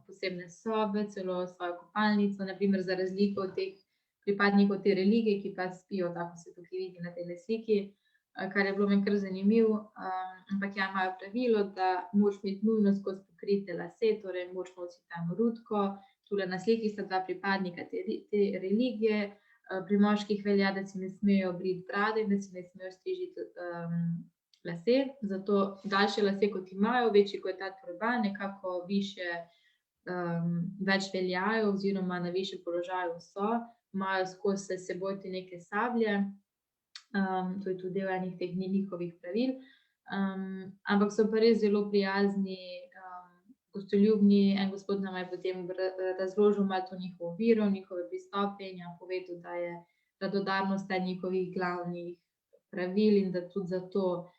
posebne sobe, celo svojo kopalnico, na primer za razliko od teh pripadnikov te religije, ki pa spijo, tako se tukaj vidi na tej sliki. kar je bilo meni kar zanimivo. Ampak ja, imajo pravilo, da moraš imeti nujno skozi pokrite lase, torej moraš nositi tam rutko. Tule na sliki sta dva pripadnika te religije. Pri moških velja, da si ne smejo briti brade in da si ne smejo strižiti lase. Zato daljše lase, kot imajo, večji kot je ta turban, nekako više, več veljajo oziroma na višjem položaju so. Imajo skozi s seboj te neke sablje. To je tudi del enih teh njihovih pravil. Ampak so pa res zelo prijazni, gostoljubni. En gospod nam je potem razložil malo to njihovo vero, njihove pristope in je povedal, da je radodarnost eden njihovih glavnih pravil in da tudi zato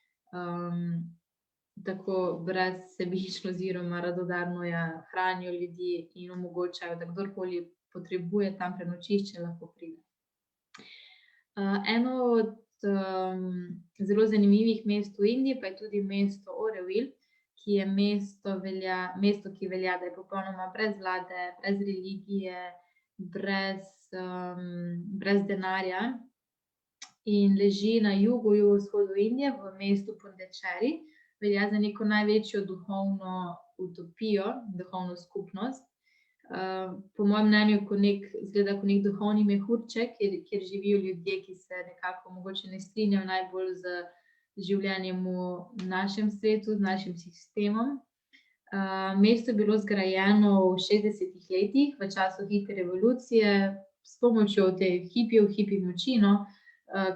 tako brezsebično oziroma radodarno hranijo ljudi in omogočajo, da kdorkoli potrebuje tam prenočišče, lahko pride. Eno od zelo zanimivih mest v Indiji pa je tudi mesto Auroville, ki je mesto, ki velja, da je popolnoma brez vlade, brez religije, brez denarja in leži na jugovzhodu Indije v mestu Pondicherry. Velja za neko največjo duhovno utopijo, duhovno skupnost. Po mojem mnenju, izgleda kot nek duhovni mehurček, kjer živijo ljudje, ki se nekako mogoče ne strinjajo najbolj z življenjem v našem svetu, z našim sistemom. Mesto je bilo zgrajeno v 60. letih, v času hitre revolucije, s pomočjo teh hipi močino,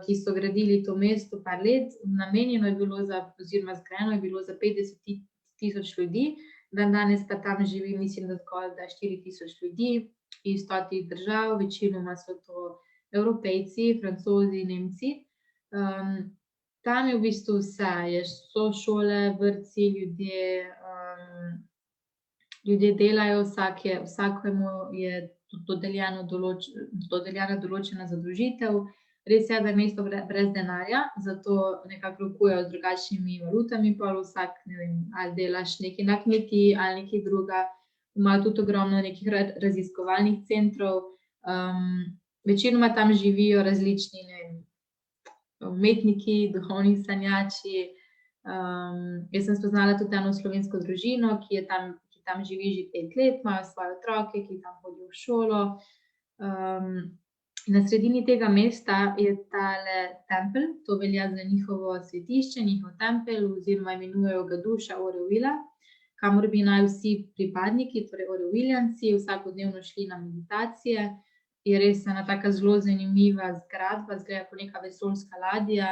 ki so gradili to mesto par let. Namenjeno je bilo oziroma zgrajeno je bilo za 50.000 ljudi. Danes pa tam živi, mislim, da skoraj 4.000 ljudi iz 100 držav, večinoma so to Evropejci, Francozi, Nemci. Tam je v bistvu vse, so šole, vrtci, ljudje delajo, vsakemu je dodeljena določena zadolžitev. Res je, da je mesto brez denarja, zato nekako rokujejo z drugačnimi valutami, pa vsak, ne vem, ali delaš nekaj na kmetiji ali nekaj druga. Imajo tudi ogromno nekih raziskovalnih centrov. Večinoma tam živijo različni, ne vem, umetniki, duhovni sanjači. Jaz sem spoznala tudi eno slovensko družino, ki tam živi že 5 let, imajo svoje otroke, ki tam hodijo v šolo. Na sredini tega mesta je tale tempelj, to velja za njihovo svetišče, njihov tempelj, oziroma imenujejo ga duša Aurovilla, kamor bi naj vsi pripadniki, torej Auroviljanci, vsakodnevno šli na meditacije. Je res ena taka zelo zanimiva zgradba, izgleda kot neka vesoljska ladja,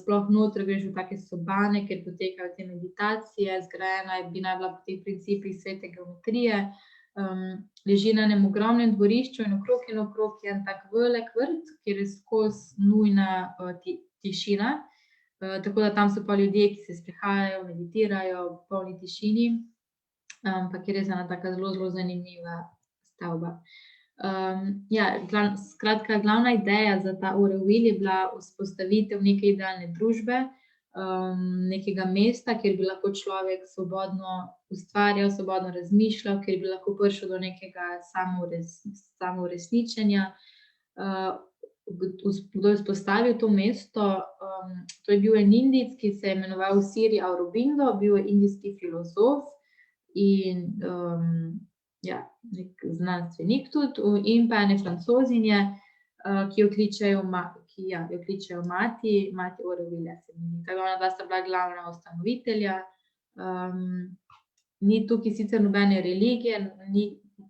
sploh noter greš v take sobane, kjer potekajo te meditacije, zgrajena bi naj bila po teh principih svete geometrije. Leži na enem ogromnem dvorišču in okrog je en tak velik vrt, kjer je skozi nujna tišina. Tako da tam so pa ljudje, ki se sprehajajo, meditirajo v polni tišini. Ampak je res ena taka zelo, zelo zanimiva stavba. Skratka, glavna ideja za ta Auroville je bila vzpostavitev neke idealne družbe, nekega mesta, kjer bi lahko človek svobodno ustvarjal, svobodno razmišljal, kjer bi lahko prišel do nekega samouresničenja. Kdo je vzpostavil to mesto? To je bil en Indijec, ki se je imenoval Sri Aurobindo, bil je indijski filozof in nek znanstvenik tudi, in pa ene Francozinje, ki jo kličejo mati Auroville. Ona dva sta bila glavna ustanovitelja. Ni tukaj sicer nobene religije,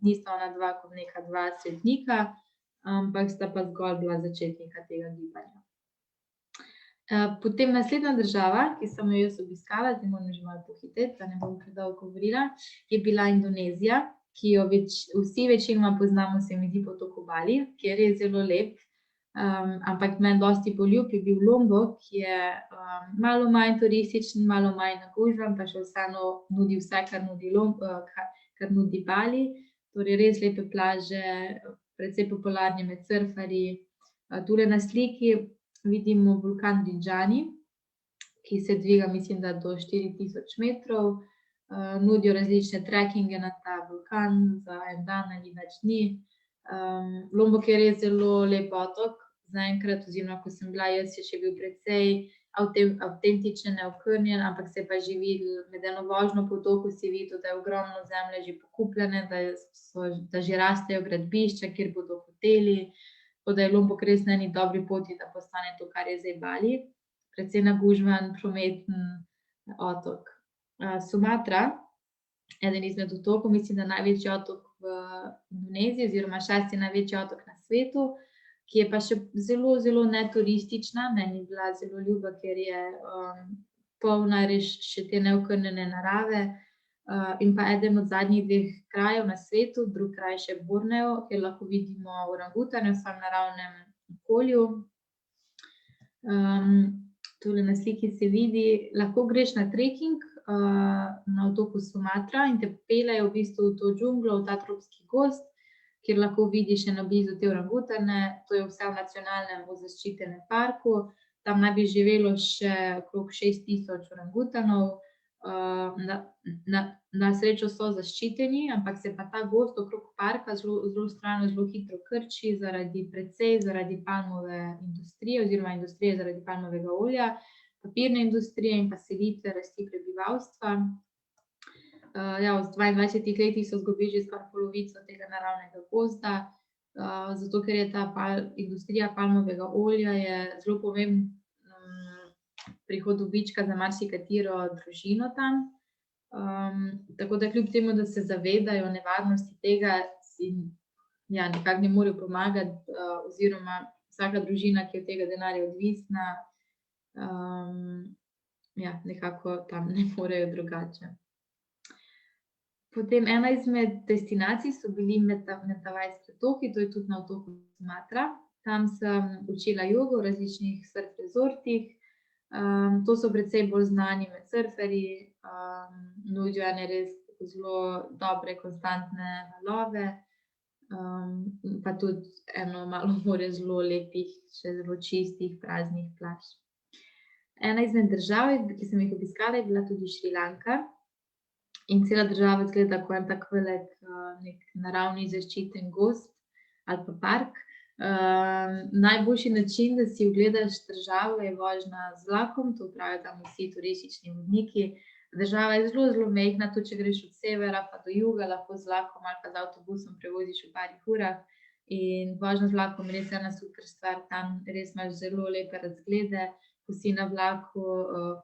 nista ona dva kot neka dva svetnika, ampak sta pa zgolj bila začetnika tega gibanja. Potem naslednja država, ki sem jo jaz obiskala, zdaj moram že malo pohiteti, da ne bom predolgo govorila, je bila Indonezija, ki jo vsi večinoma poznamo, se mi zdi, po otoku Bali, ki je res zelo lep. Ampak meni dosti poljub je bil Lombok, ki je malo manj turističen, malo manj nagužvan, pa še vseeno nudi vse, kar nudi Bali. Torej res lepe plaže, precej popularni med surferji. Tule na sliki vidimo vulkan Rinjani, ki se dviga, mislim, da do 4000 metrov. Nudijo različne trekkinge na ta vulkan za en dan ali več dni. Lombok je res zelo lep otok. Zaenkrat, oziroma ko sem bila jaz, je še bil precej avtentičen, neokrnjen, ampak se pa že videl med eno vožnjo po otoku, si videl, da je ogromno zemlje že pokupljene, da že rastejo gradbišča, kjer bodo hoteli, tako da je Lombok res na eni dobri poti, da postane to, kar je zdaj Bali. Precej nagužvan, prometen otok. Sumatra, eden izmed otokov, mislim, da največji otok v Indoneziji oziroma 6. največji otok na svetu, ki je pa še zelo, zelo neturistična. Meni je bila zelo ljuba, ker je polna res še te neokrnjene narave. In pa eden od zadnjih 2 krajev na svetu, drug kraj še Borneo, kjer lahko vidimo orangutane v svojem naravnem okolju. Tule na sliki se vidi, lahko greš na trekking na otoku Sumatra in te peljejo v bistvu v to džunglo, v ta tropski gozd, kjer lahko vidiš še na blizu te orangutane. To je vse v nacionalnem zaščitenem parku. Tam naj bi živelo še okrog 6.000 orangutanov. Na srečo so zaščiteni, ampak se pa ta gozd okrog parka zelo hitro krči zaradi palmove industrije oziroma industrije zaradi palmovega olja, papirne industrije in pa selitve rasti prebivalstva. V 22 letih so izgubili že skoraj polovico tega naravnega gozda, zato ker je ta industrija palmovega olja je zelo pomemben prihod dobička za marsikatero družino tam. Tako da kljub temu, da se zavedajo nevarnosti tega, si nekako ne morejo pomagati, oziroma vsaka družina, ki je od tega denarja odvisna, nekako tam ne morejo drugače. Potem ena izmed destinacij so bili Mentawaiski otoki, to je tudi na otoku Sumatra. Tam sem učila jogo v različnih surf resortih. To so precej bolj znani med surferji, nudijo ene res zelo dobre, konstantne valove, pa tudi eno malo morje zelo lepih, še zelo čistih, praznih plaž. Ena izmed držav, ki sem jih obiskala, je bila tudi Šrilanka. In cela država izgleda kot en tak velik nek naravni zaščiten gozd ali pa park. Najboljši način, da si ogledaš državo, je vožnja z vlakom, to pravijo tam vsi turistični vodniki. Država je zelo, zelo majhna, tudi če greš od severa pa do juga, lahko z vlakom ali pa z avtobusom prevoziš v parih urah. In vožnja z vlakom je res ena super stvar, tam res imaš zelo lepe razglede, ko si na vlaku.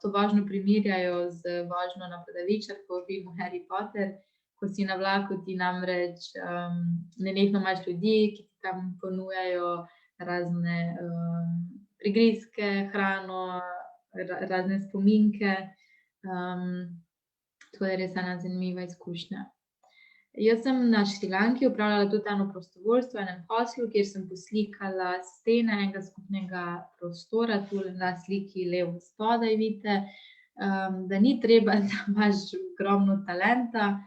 To vožnjo primerjajo z vožnjo na padavičarko v filmu Harry Potter. Ko si na vlaku, ti namreč nenehno imaš ljudi, ki ti tam ponujajo razne prigrizke, hrano, razne spominke. To je res ena zanimiva izkušnja. Jaz sem na Šrilanki opravljala tudi eno prostovoljstvo v enem hostlu, kjer sem poslikala stene enega skupnega prostora, tule na sliki levo spodaj vidite, da ni treba, da imaš ogromno talenta,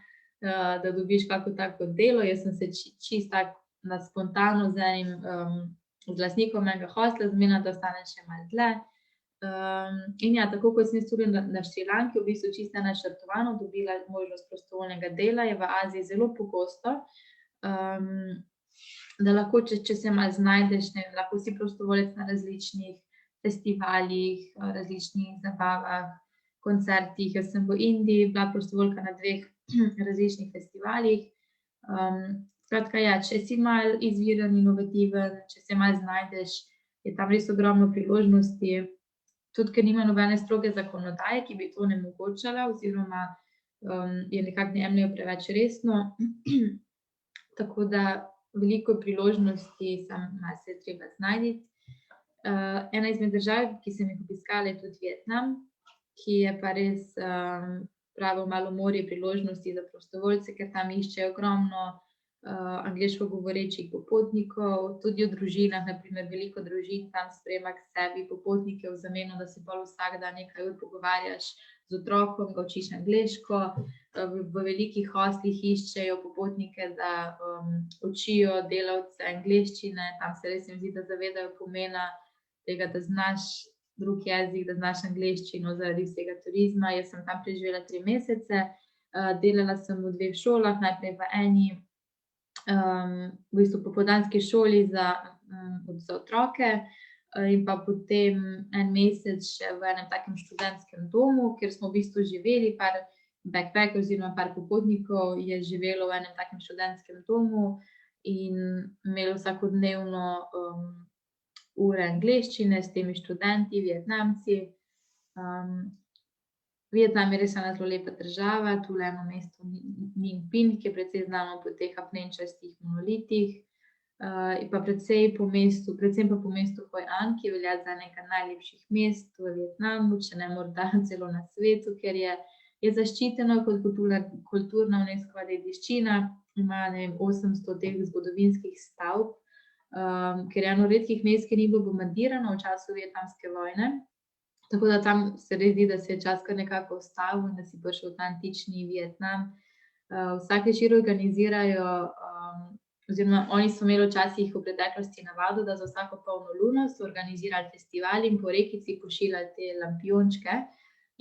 da dobiš kako tako delo. Jaz sem se čisto tako na spontano z enim z lastnikom enega hostla zmenila, da ostanem še malo dlje. In tako kot sem tudi na Šrilanki, v bistvu čisto načrtovano dobila možnost prostovoljnega dela, je v Aziji zelo pogosto, da lahko, če se malo znajdeš, lahko si prostovoljec na različnih festivalih, različnih zabavah, koncertih. Jaz sem v Indiji bila prostovoljka na 2 različnih festivalih. Skratka, če si malo izviren, inovativen, če se malo znajdeš, je tam res ogromno priložnosti. Tudi, ker nima nobene stroge zakonodaje, ki bi to onemogočala oziroma je nekako ne jemljejo preveč resno. Tako da veliko priložnosti, samo malo se je treba znajti. Ena izmed držav, ki sem jih obiskala, je tudi Vietnam, ki je pa res pravo malo morje priložnosti za prostovoljce, ker tam iščejo ogromno angleško govorečih popotnikov, tudi v družinah, na primer veliko družin tam sprejema k sebi popotnike v zameno, da se pol vsak dan nekaj ur pogovarjaš z otrokom, ga učiš angleško. V velikih hostlih iščejo popotnike, da učijo delavce angleščine, tam se res mi zdi, da zavedajo pomena tega, da znaš drug jezik, da znaš angleščino zaradi vsega turizma. Jaz sem tam preživela 3 mesece, delala sem v 2 šolah, najprej v eni v bistvu popoldanski šoli za otroke, in pa potem en mesec še v enem takem študentskem domu, kjer smo v bistvu živeli, par backpackers oziroma par popotnikov je živelo v enem takem študentskem domu in imeli vsakodnevno ure angleščine s temi študenti, Vietnamci. Vietnam je res ena zelo lepa država, tule eno mesto Ninh Pinh, ki je precej znano po teh apnenčastih monolitih. In pa predvsem pa po mestu Hoi An, ki velja za enega najlepših mest v Vietnamu, če ne morda celo na svetu, ker je zaščiteno kot kulturna UNESCO-va dediščina, ima 800 teh zgodovinskih stavb, ker je eno redkih mest, ki ni bilo bombardirano v času vietnamske vojne. Tako da tam se res zdi, da se je čas kar nekako ustavil in da si prišel v ta antični Vietnam. Vsak večer organizirajo, oziroma oni so imeli včasih v preteklosti navado, da za vsako polno luno so organizirali festival in po rekici pošiljali te lampiončke.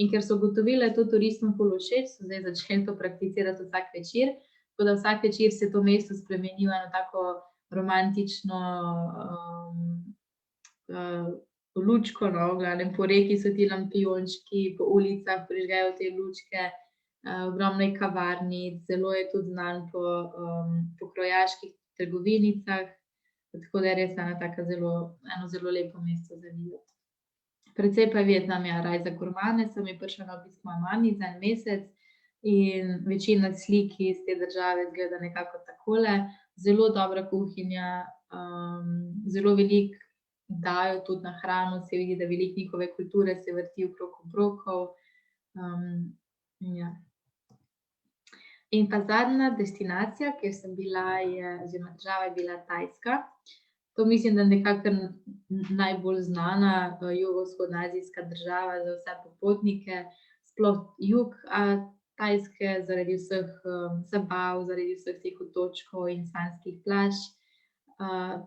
In ker so ugotovili, da je to turistom ful všeč, so zdaj začeli to prakticirati vsak večer. Tako da vsak večer se to mesto spremeni v eno tako romantično lučko, no, v glavnem po reki so ti lampiončki, po ulicah prižgejo te lučke, ogromno je kavarnic, zelo je tudi znan po krojaških trgovinicah, tako da je res eno zelo lepo mesto za videti. Predvsej pa je Vietnam raj za gurmane, sem je prišla na obisk moja mami za en mesec in večina slik iz te države izgleda nekako takole. Zelo dobra kuhinja, zelo veliko dajo tudi na hrano, se vidi, da veliko njihove kulture se vrti okrog obrokov. Ja. In pa zadnja destinacija, kjer sem bila, oziroma država je bila Tajska. To mislim, da nekako najbolj znana jugovzhodnoazijska država za vse popotnike, sploh jug Tajske, zaradi vseh zabav, zaradi vseh teh otočkov in sanjskih plaž.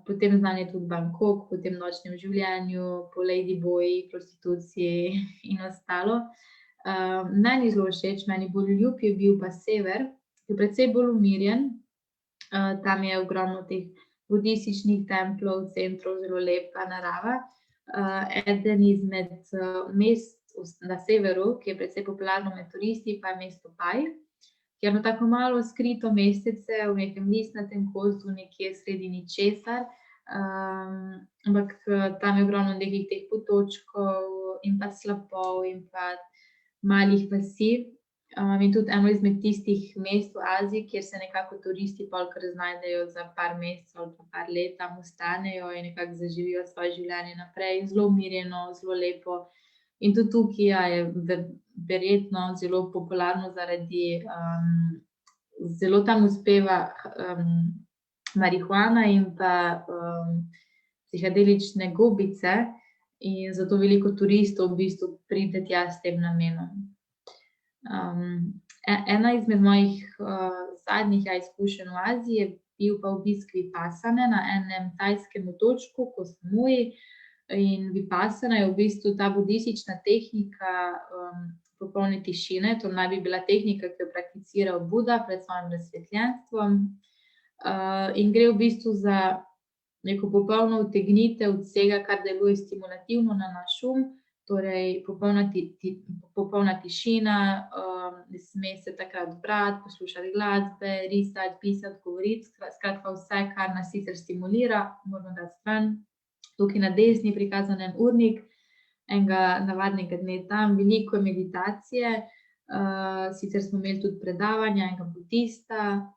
Potem znan je tudi Bangkok, po tem nočnem življenju, po ladyboyih, prostituciji in ostalo. Meni zelo všeč, meni bolj ljub je bil pa sever, ki je precej bolj umirjen. Tam je ogromno teh budističnih templov, centrov, zelo lepa narava. Eden izmed mest na severu, ki je precej popularno med turisti, pa je mesto Pai, ki je eno tako malo skrito mestece v nekem listnatem gozdu, nekje sredi ničesar. Ampak tam je ogromno nekih teh potočkov in pa slapov in pa malih vasi. In tudi eno izmed tistih mest v Aziji, kjer se nekako turisti polkar znajdejo za par mesecev ali pa par let, tam ostanejo in nekako zaživijo svoje življenje naprej. Zelo umirjeno, zelo lepo. In tudi tukaj je verjetno zelo popularno zaradi, zelo tam uspeva marihuana in pa psihadelične gobice in zato veliko turistov v bistvu pride tja s tem namenom. Ena izmed mojih zadnjih izkušenj v Aziji je bil pa obisk Vipassane na enem tajskem otočku, Koh Samui. In Vipassana je v bistvu ta budistična tehnika popolne tišine. To naj bi bila tehnika, ki jo prakticiral Buda pred svojim razsvetljenstvom. In gre v bistvu za neko popolno utegnitev vsega, kar deluje stimulativno na naš torej popolna tišina, ne sme se takrat brati, poslušati glasbe, risati, pisati, govoriti, skratka vse, kar nas sicer stimulira, moramo dati stran. Tukaj na desni je prikazan en urnik enega navadnega dne tam, veliko meditacije, sicer smo imeli tudi predavanja enega budista,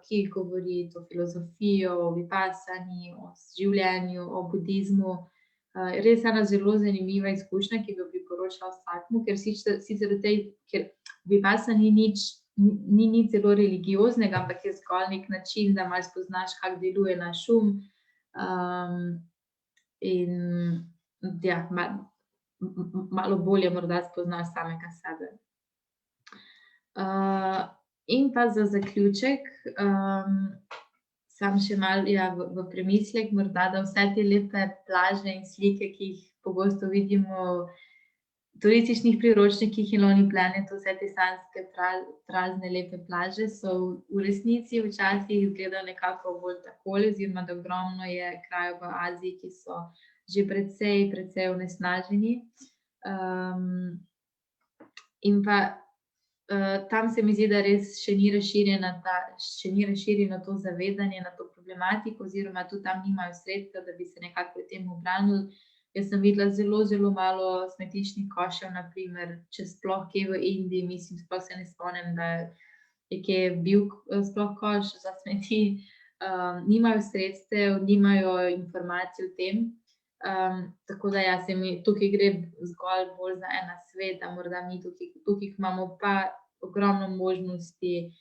ki govori o filozofiji, o vipassani, o življenju, o budizmu. Res ena zelo zanimiva izkušnja, ki bi jo priporočila vsakmu, ker sicer ker vipassani ni nič zelo religioznega, ampak je zgolj nek način, da malo spoznaš, kako deluje naš in ja, malo bolje morda spoznaš samega sebe. In pa za zaključek, sam še malo v premislek, morda, da vse te lepe plaže in slike, ki jih pogosto vidimo v turističnih priročnikih in Lonely Planet, vse te sanjske prazne lepe plaže, so v resnici včasih izgledajo nekako bolj takole, oziroma da ogromno je krajev v Aziji, ki so že precej onesnaženi. In pa tam se mi zdi, da res še ni razširjeno to zavedanje na to problematiko, oziroma tudi tam nimajo sredstev, da bi se nekako pri tem obranili. Jaz sem videla zelo malo smetiščnih košev, naprimer, če sploh kje v Indiji, mislim, sploh se ne spomnim, da je kje bil sploh koš za smeti. Nimajo sredstev, nimajo informacij o tem. Tako da ja, tukaj gre zgolj bolj za en nasvet, da morda mi tukaj imamo pa ogromno možnosti,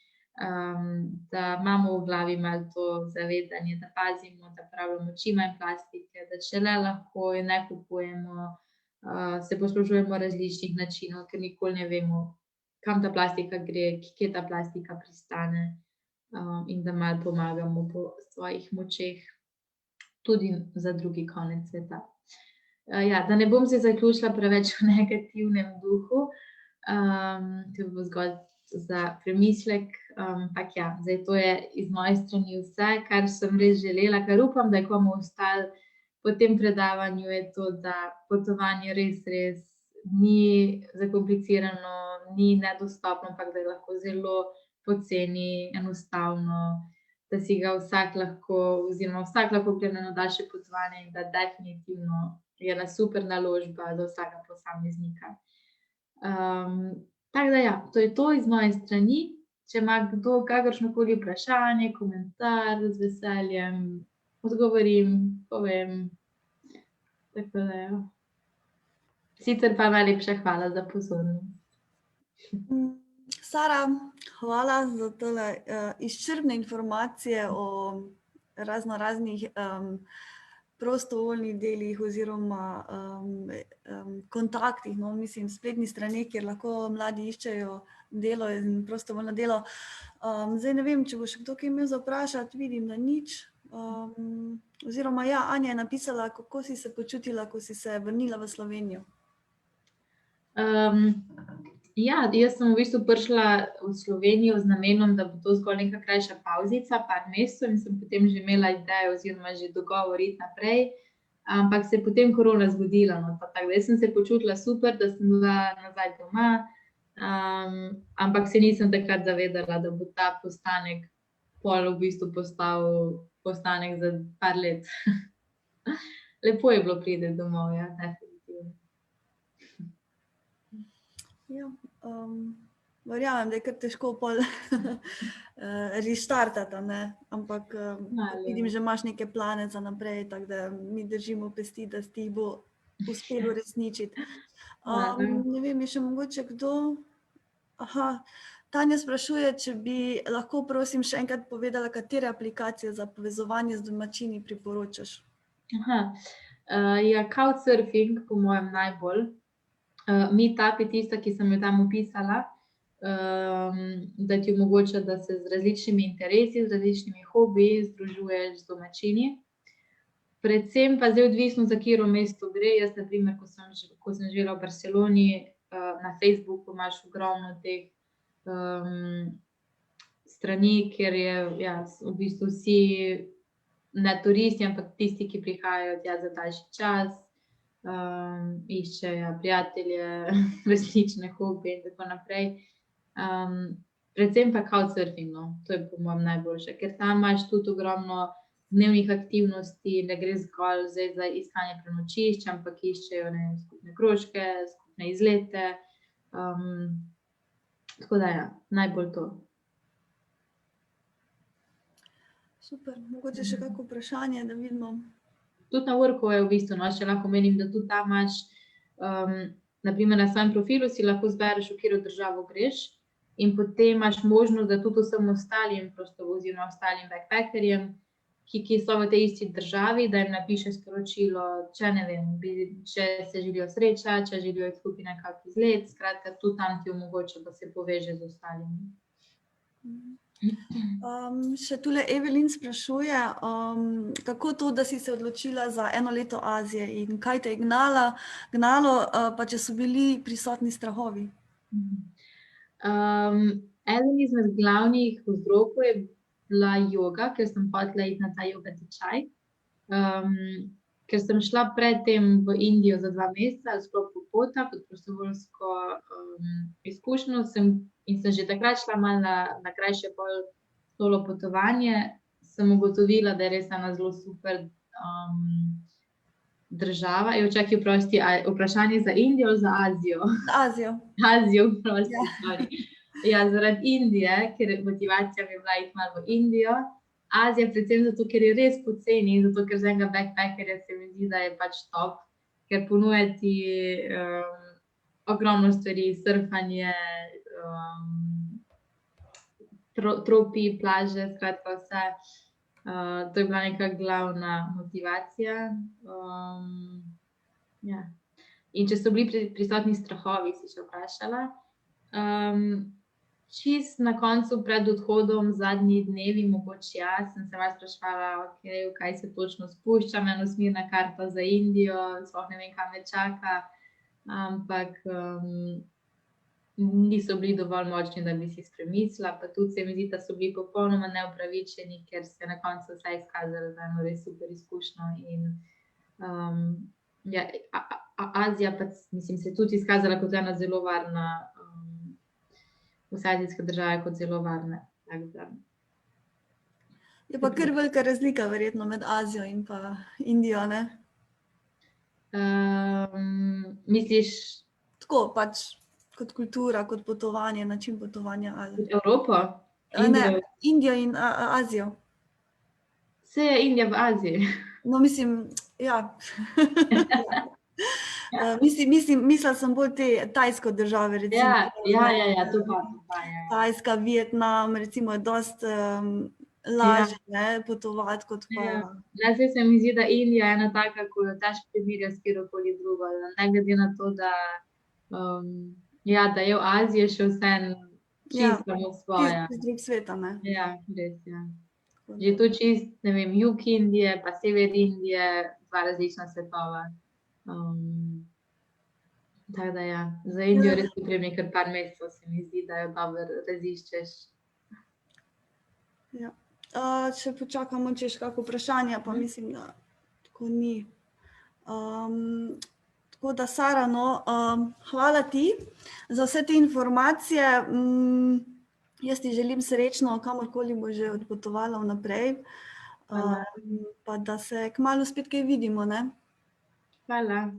da imamo v glavi malo to zavedanje, da pazimo, da pravimo čim manj plastike, da če le lahko in ne kupujemo, se poslužujemo različnih načinov, ker nikoli ne vemo, kam ta plastika gre, kje ta plastika pristane, in da malo pomagamo po svojih močeh tudi za drugi konec sveta. Ja, da ne bom se zaključila preveč v negativnem duhu, to bo zgolj za premislek, ampak ja, zdaj to je iz moje strani vse, kar sem res želela, kar upam, da je komu ostalo po tem predavanju, je to, da potovanje res ni zakomplicirano, ni nedostopno, ampak da je lahko zelo poceni, enostavno, da si ga vsak lahko plane na daljše potovanje in da definitivno je ena super naložba za vsakega posameznika. Tako da ja, to je to iz moje strani. Če ima kdo kakršnokoli vprašanje, komentar, z veseljem odgovorim, povem. Tako da ja. Sicer pa najlepša hvala za pozornost. Sara, hvala za tole izčrpne informacije o raznih prostovoljnih delih oziroma kontaktih, no, mislim, spletnih straneh, kjer lahko mladi iščejo delo in prostovoljno delo. Zdaj ne vem, če bo še kdo kaj imel za vprašati, vidim, da nič. Oziroma ja, Anja je napisala, kako si se počutila, ko si se vrnila v Slovenijo. Ja, jaz sem v bistvu prišla v Slovenijo z namenom, da bo to zgolj neka krajša pavzica, par mesecev, in sem potem že imela idejo oziroma že dogovor iti naprej, ampak se je potem korona zgodila, no, tako da jaz sem se počutila super, da sem bila nazaj doma, ampak se nisem takrat zavedala, da bo ta postanek pol v bistvu postal postanek za par let. Lepo je bilo priti domov, ja, definitivno. Ja, verjamem, da je kar težko pol restartati, ne, ampak vidim, že imaš neke plane za naprej, tako da mi držimo pesti, da ti jih bo uspelo uresničiti. Ne vem, je še mogoče kdo? Tanja sprašuje, če bi lahko, prosim, še enkrat povedala, katere aplikacije za povezovanje z domačini priporočaš? Ja, Couchsurfing po mojem najbolj. Meetup je tista, ki sem jo tam opisala, da ti omogoča, da se z različnimi interesi, z različnimi hobiji združuješ z domačini. Predvsem pa zdaj odvisno, za katero mesto gre. Jaz, na primer, ko sem živela v Barceloni, na Facebooku imaš ogromno teh strani, kjer je v bistvu vsi ne turisti, ampak tisti, ki prihajajo tja za daljši čas, iščejo prijatelje, različne hobije in tako naprej. Predvsem pa Couchsurfing, no, to je po mojem najboljše, ker tam imaš tudi ogromno dnevnih aktivnosti, ne gre zgolj zdaj za iskanje prenočišč, ampak iščejo, ne vem, skupne krožke, skupne izlete. Tako da ja, najbolj to. Super, mogoče še kako vprašanje, da vidimo. Tudi na Worku je v bistvu, no, še lahko menim, da tudi tam imaš, na primer na svojem profilu si lahko zbereš, v katero državo greš, in potem imaš možnost, da tudi vsem ostalim oziroma ostalim backpackerjem, ki so v tej isti državi, da jim napišeš sporočilo, če ne vem, če se želijo srečati, če želijo iti skupaj na kak izlet, skratka, tudi tam ti omogoča, da se poveže z ostalimi. Še tule Evelin sprašuje, kako to, da si se odločila za 1 leto Azije in kaj te je gnalo, pa če so bili prisotni strahovi? Eden izmed glavnih vzrokov je bila joga, ker sem hotela iti na ta joga tečaj. ker sem šla predtem v Indijo za 2 meseca, sploh po pota, kot prostovoljsko izkušnjo in sem že takrat šla malo na krajše pol solo potovanje, sem ugotovila, da je res ena zelo super država. Čakaj, oprosti, vprašanje za Indijo ali za Azijo? Azijo. Azijo, prosti, sorry. Ja, zaradi Indije, ker motivacija mi je bila iti malo v Indijo. Azija predvsem zato, ker je res poceni in zato, ker za enega backpackerja se mi zdi, da je pač top, ker ponuja ti ogromno stvari, surfanje, tropi, plaže, skratka vse. To je bila neka glavna motivacija. Ja. In če so bili prisotni strahovi, si še vprašala. Čist na koncu pred odhodom, zadnji dnevi, mogoče sem se malo spraševala, v kaj se točno spuščam, enosmerna karta za Indijo, sploh ne vem, kam me čaka, ampak niso bili dovolj močni, da bi si premislila, pa tudi se mi zdi, da so bili popolnoma neupravičeni, ker se je na koncu vse izkazalo za eno res super izkušnjo in ja, Azija pa, mislim, se je tudi izkazala kot ena zelo varna, vse azijske države kot zelo varne. Je pa kar velika razlika verjetno med Azijo in pa Indijo, ne? Misliš Tako pač kot kultura, kot potovanje, način potovanja ali... Evropo? Ne, Indijo in Azijo. Vse je Indija v Aziji. No, mislim, ja. Mislila sem bolj te tajsko države, recimo. Ja, to pa. Tajska, Vietnam, recimo, je dosti lažje potovati kot pa... Ja, se mi zdi, da Indija je ena taka, ko jo težko primerjati s kjerokoli drugo. Ne glede na to, da da je v Aziji še vseeno čisto svoja. Čist drug sveta, ne? Ja, res, ja. Že to čist, ne vem, jug Indije pa sever Indije, dva različna svetova. Tako da ja, za Indijo res potrebno kar par mesecev, se mi zdi, da jo dobro raziščeš. Ja. Če počakamo, če je še kako vprašanje, pa mislim, da tako ni. Tako da, Sara, hvala ti za vse te informacije. Jaz ti želim srečno, kamorkoli bo že odpotovala vnaprej. Pa da se kmalu spet kaj vidimo, ne? Hvala.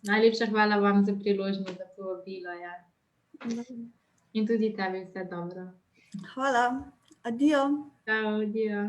Najlepša hvala vam za priložnost, za povabilo, ja. In tudi tebi vse dobro. Hvala. Adijo. Ciao, adijo.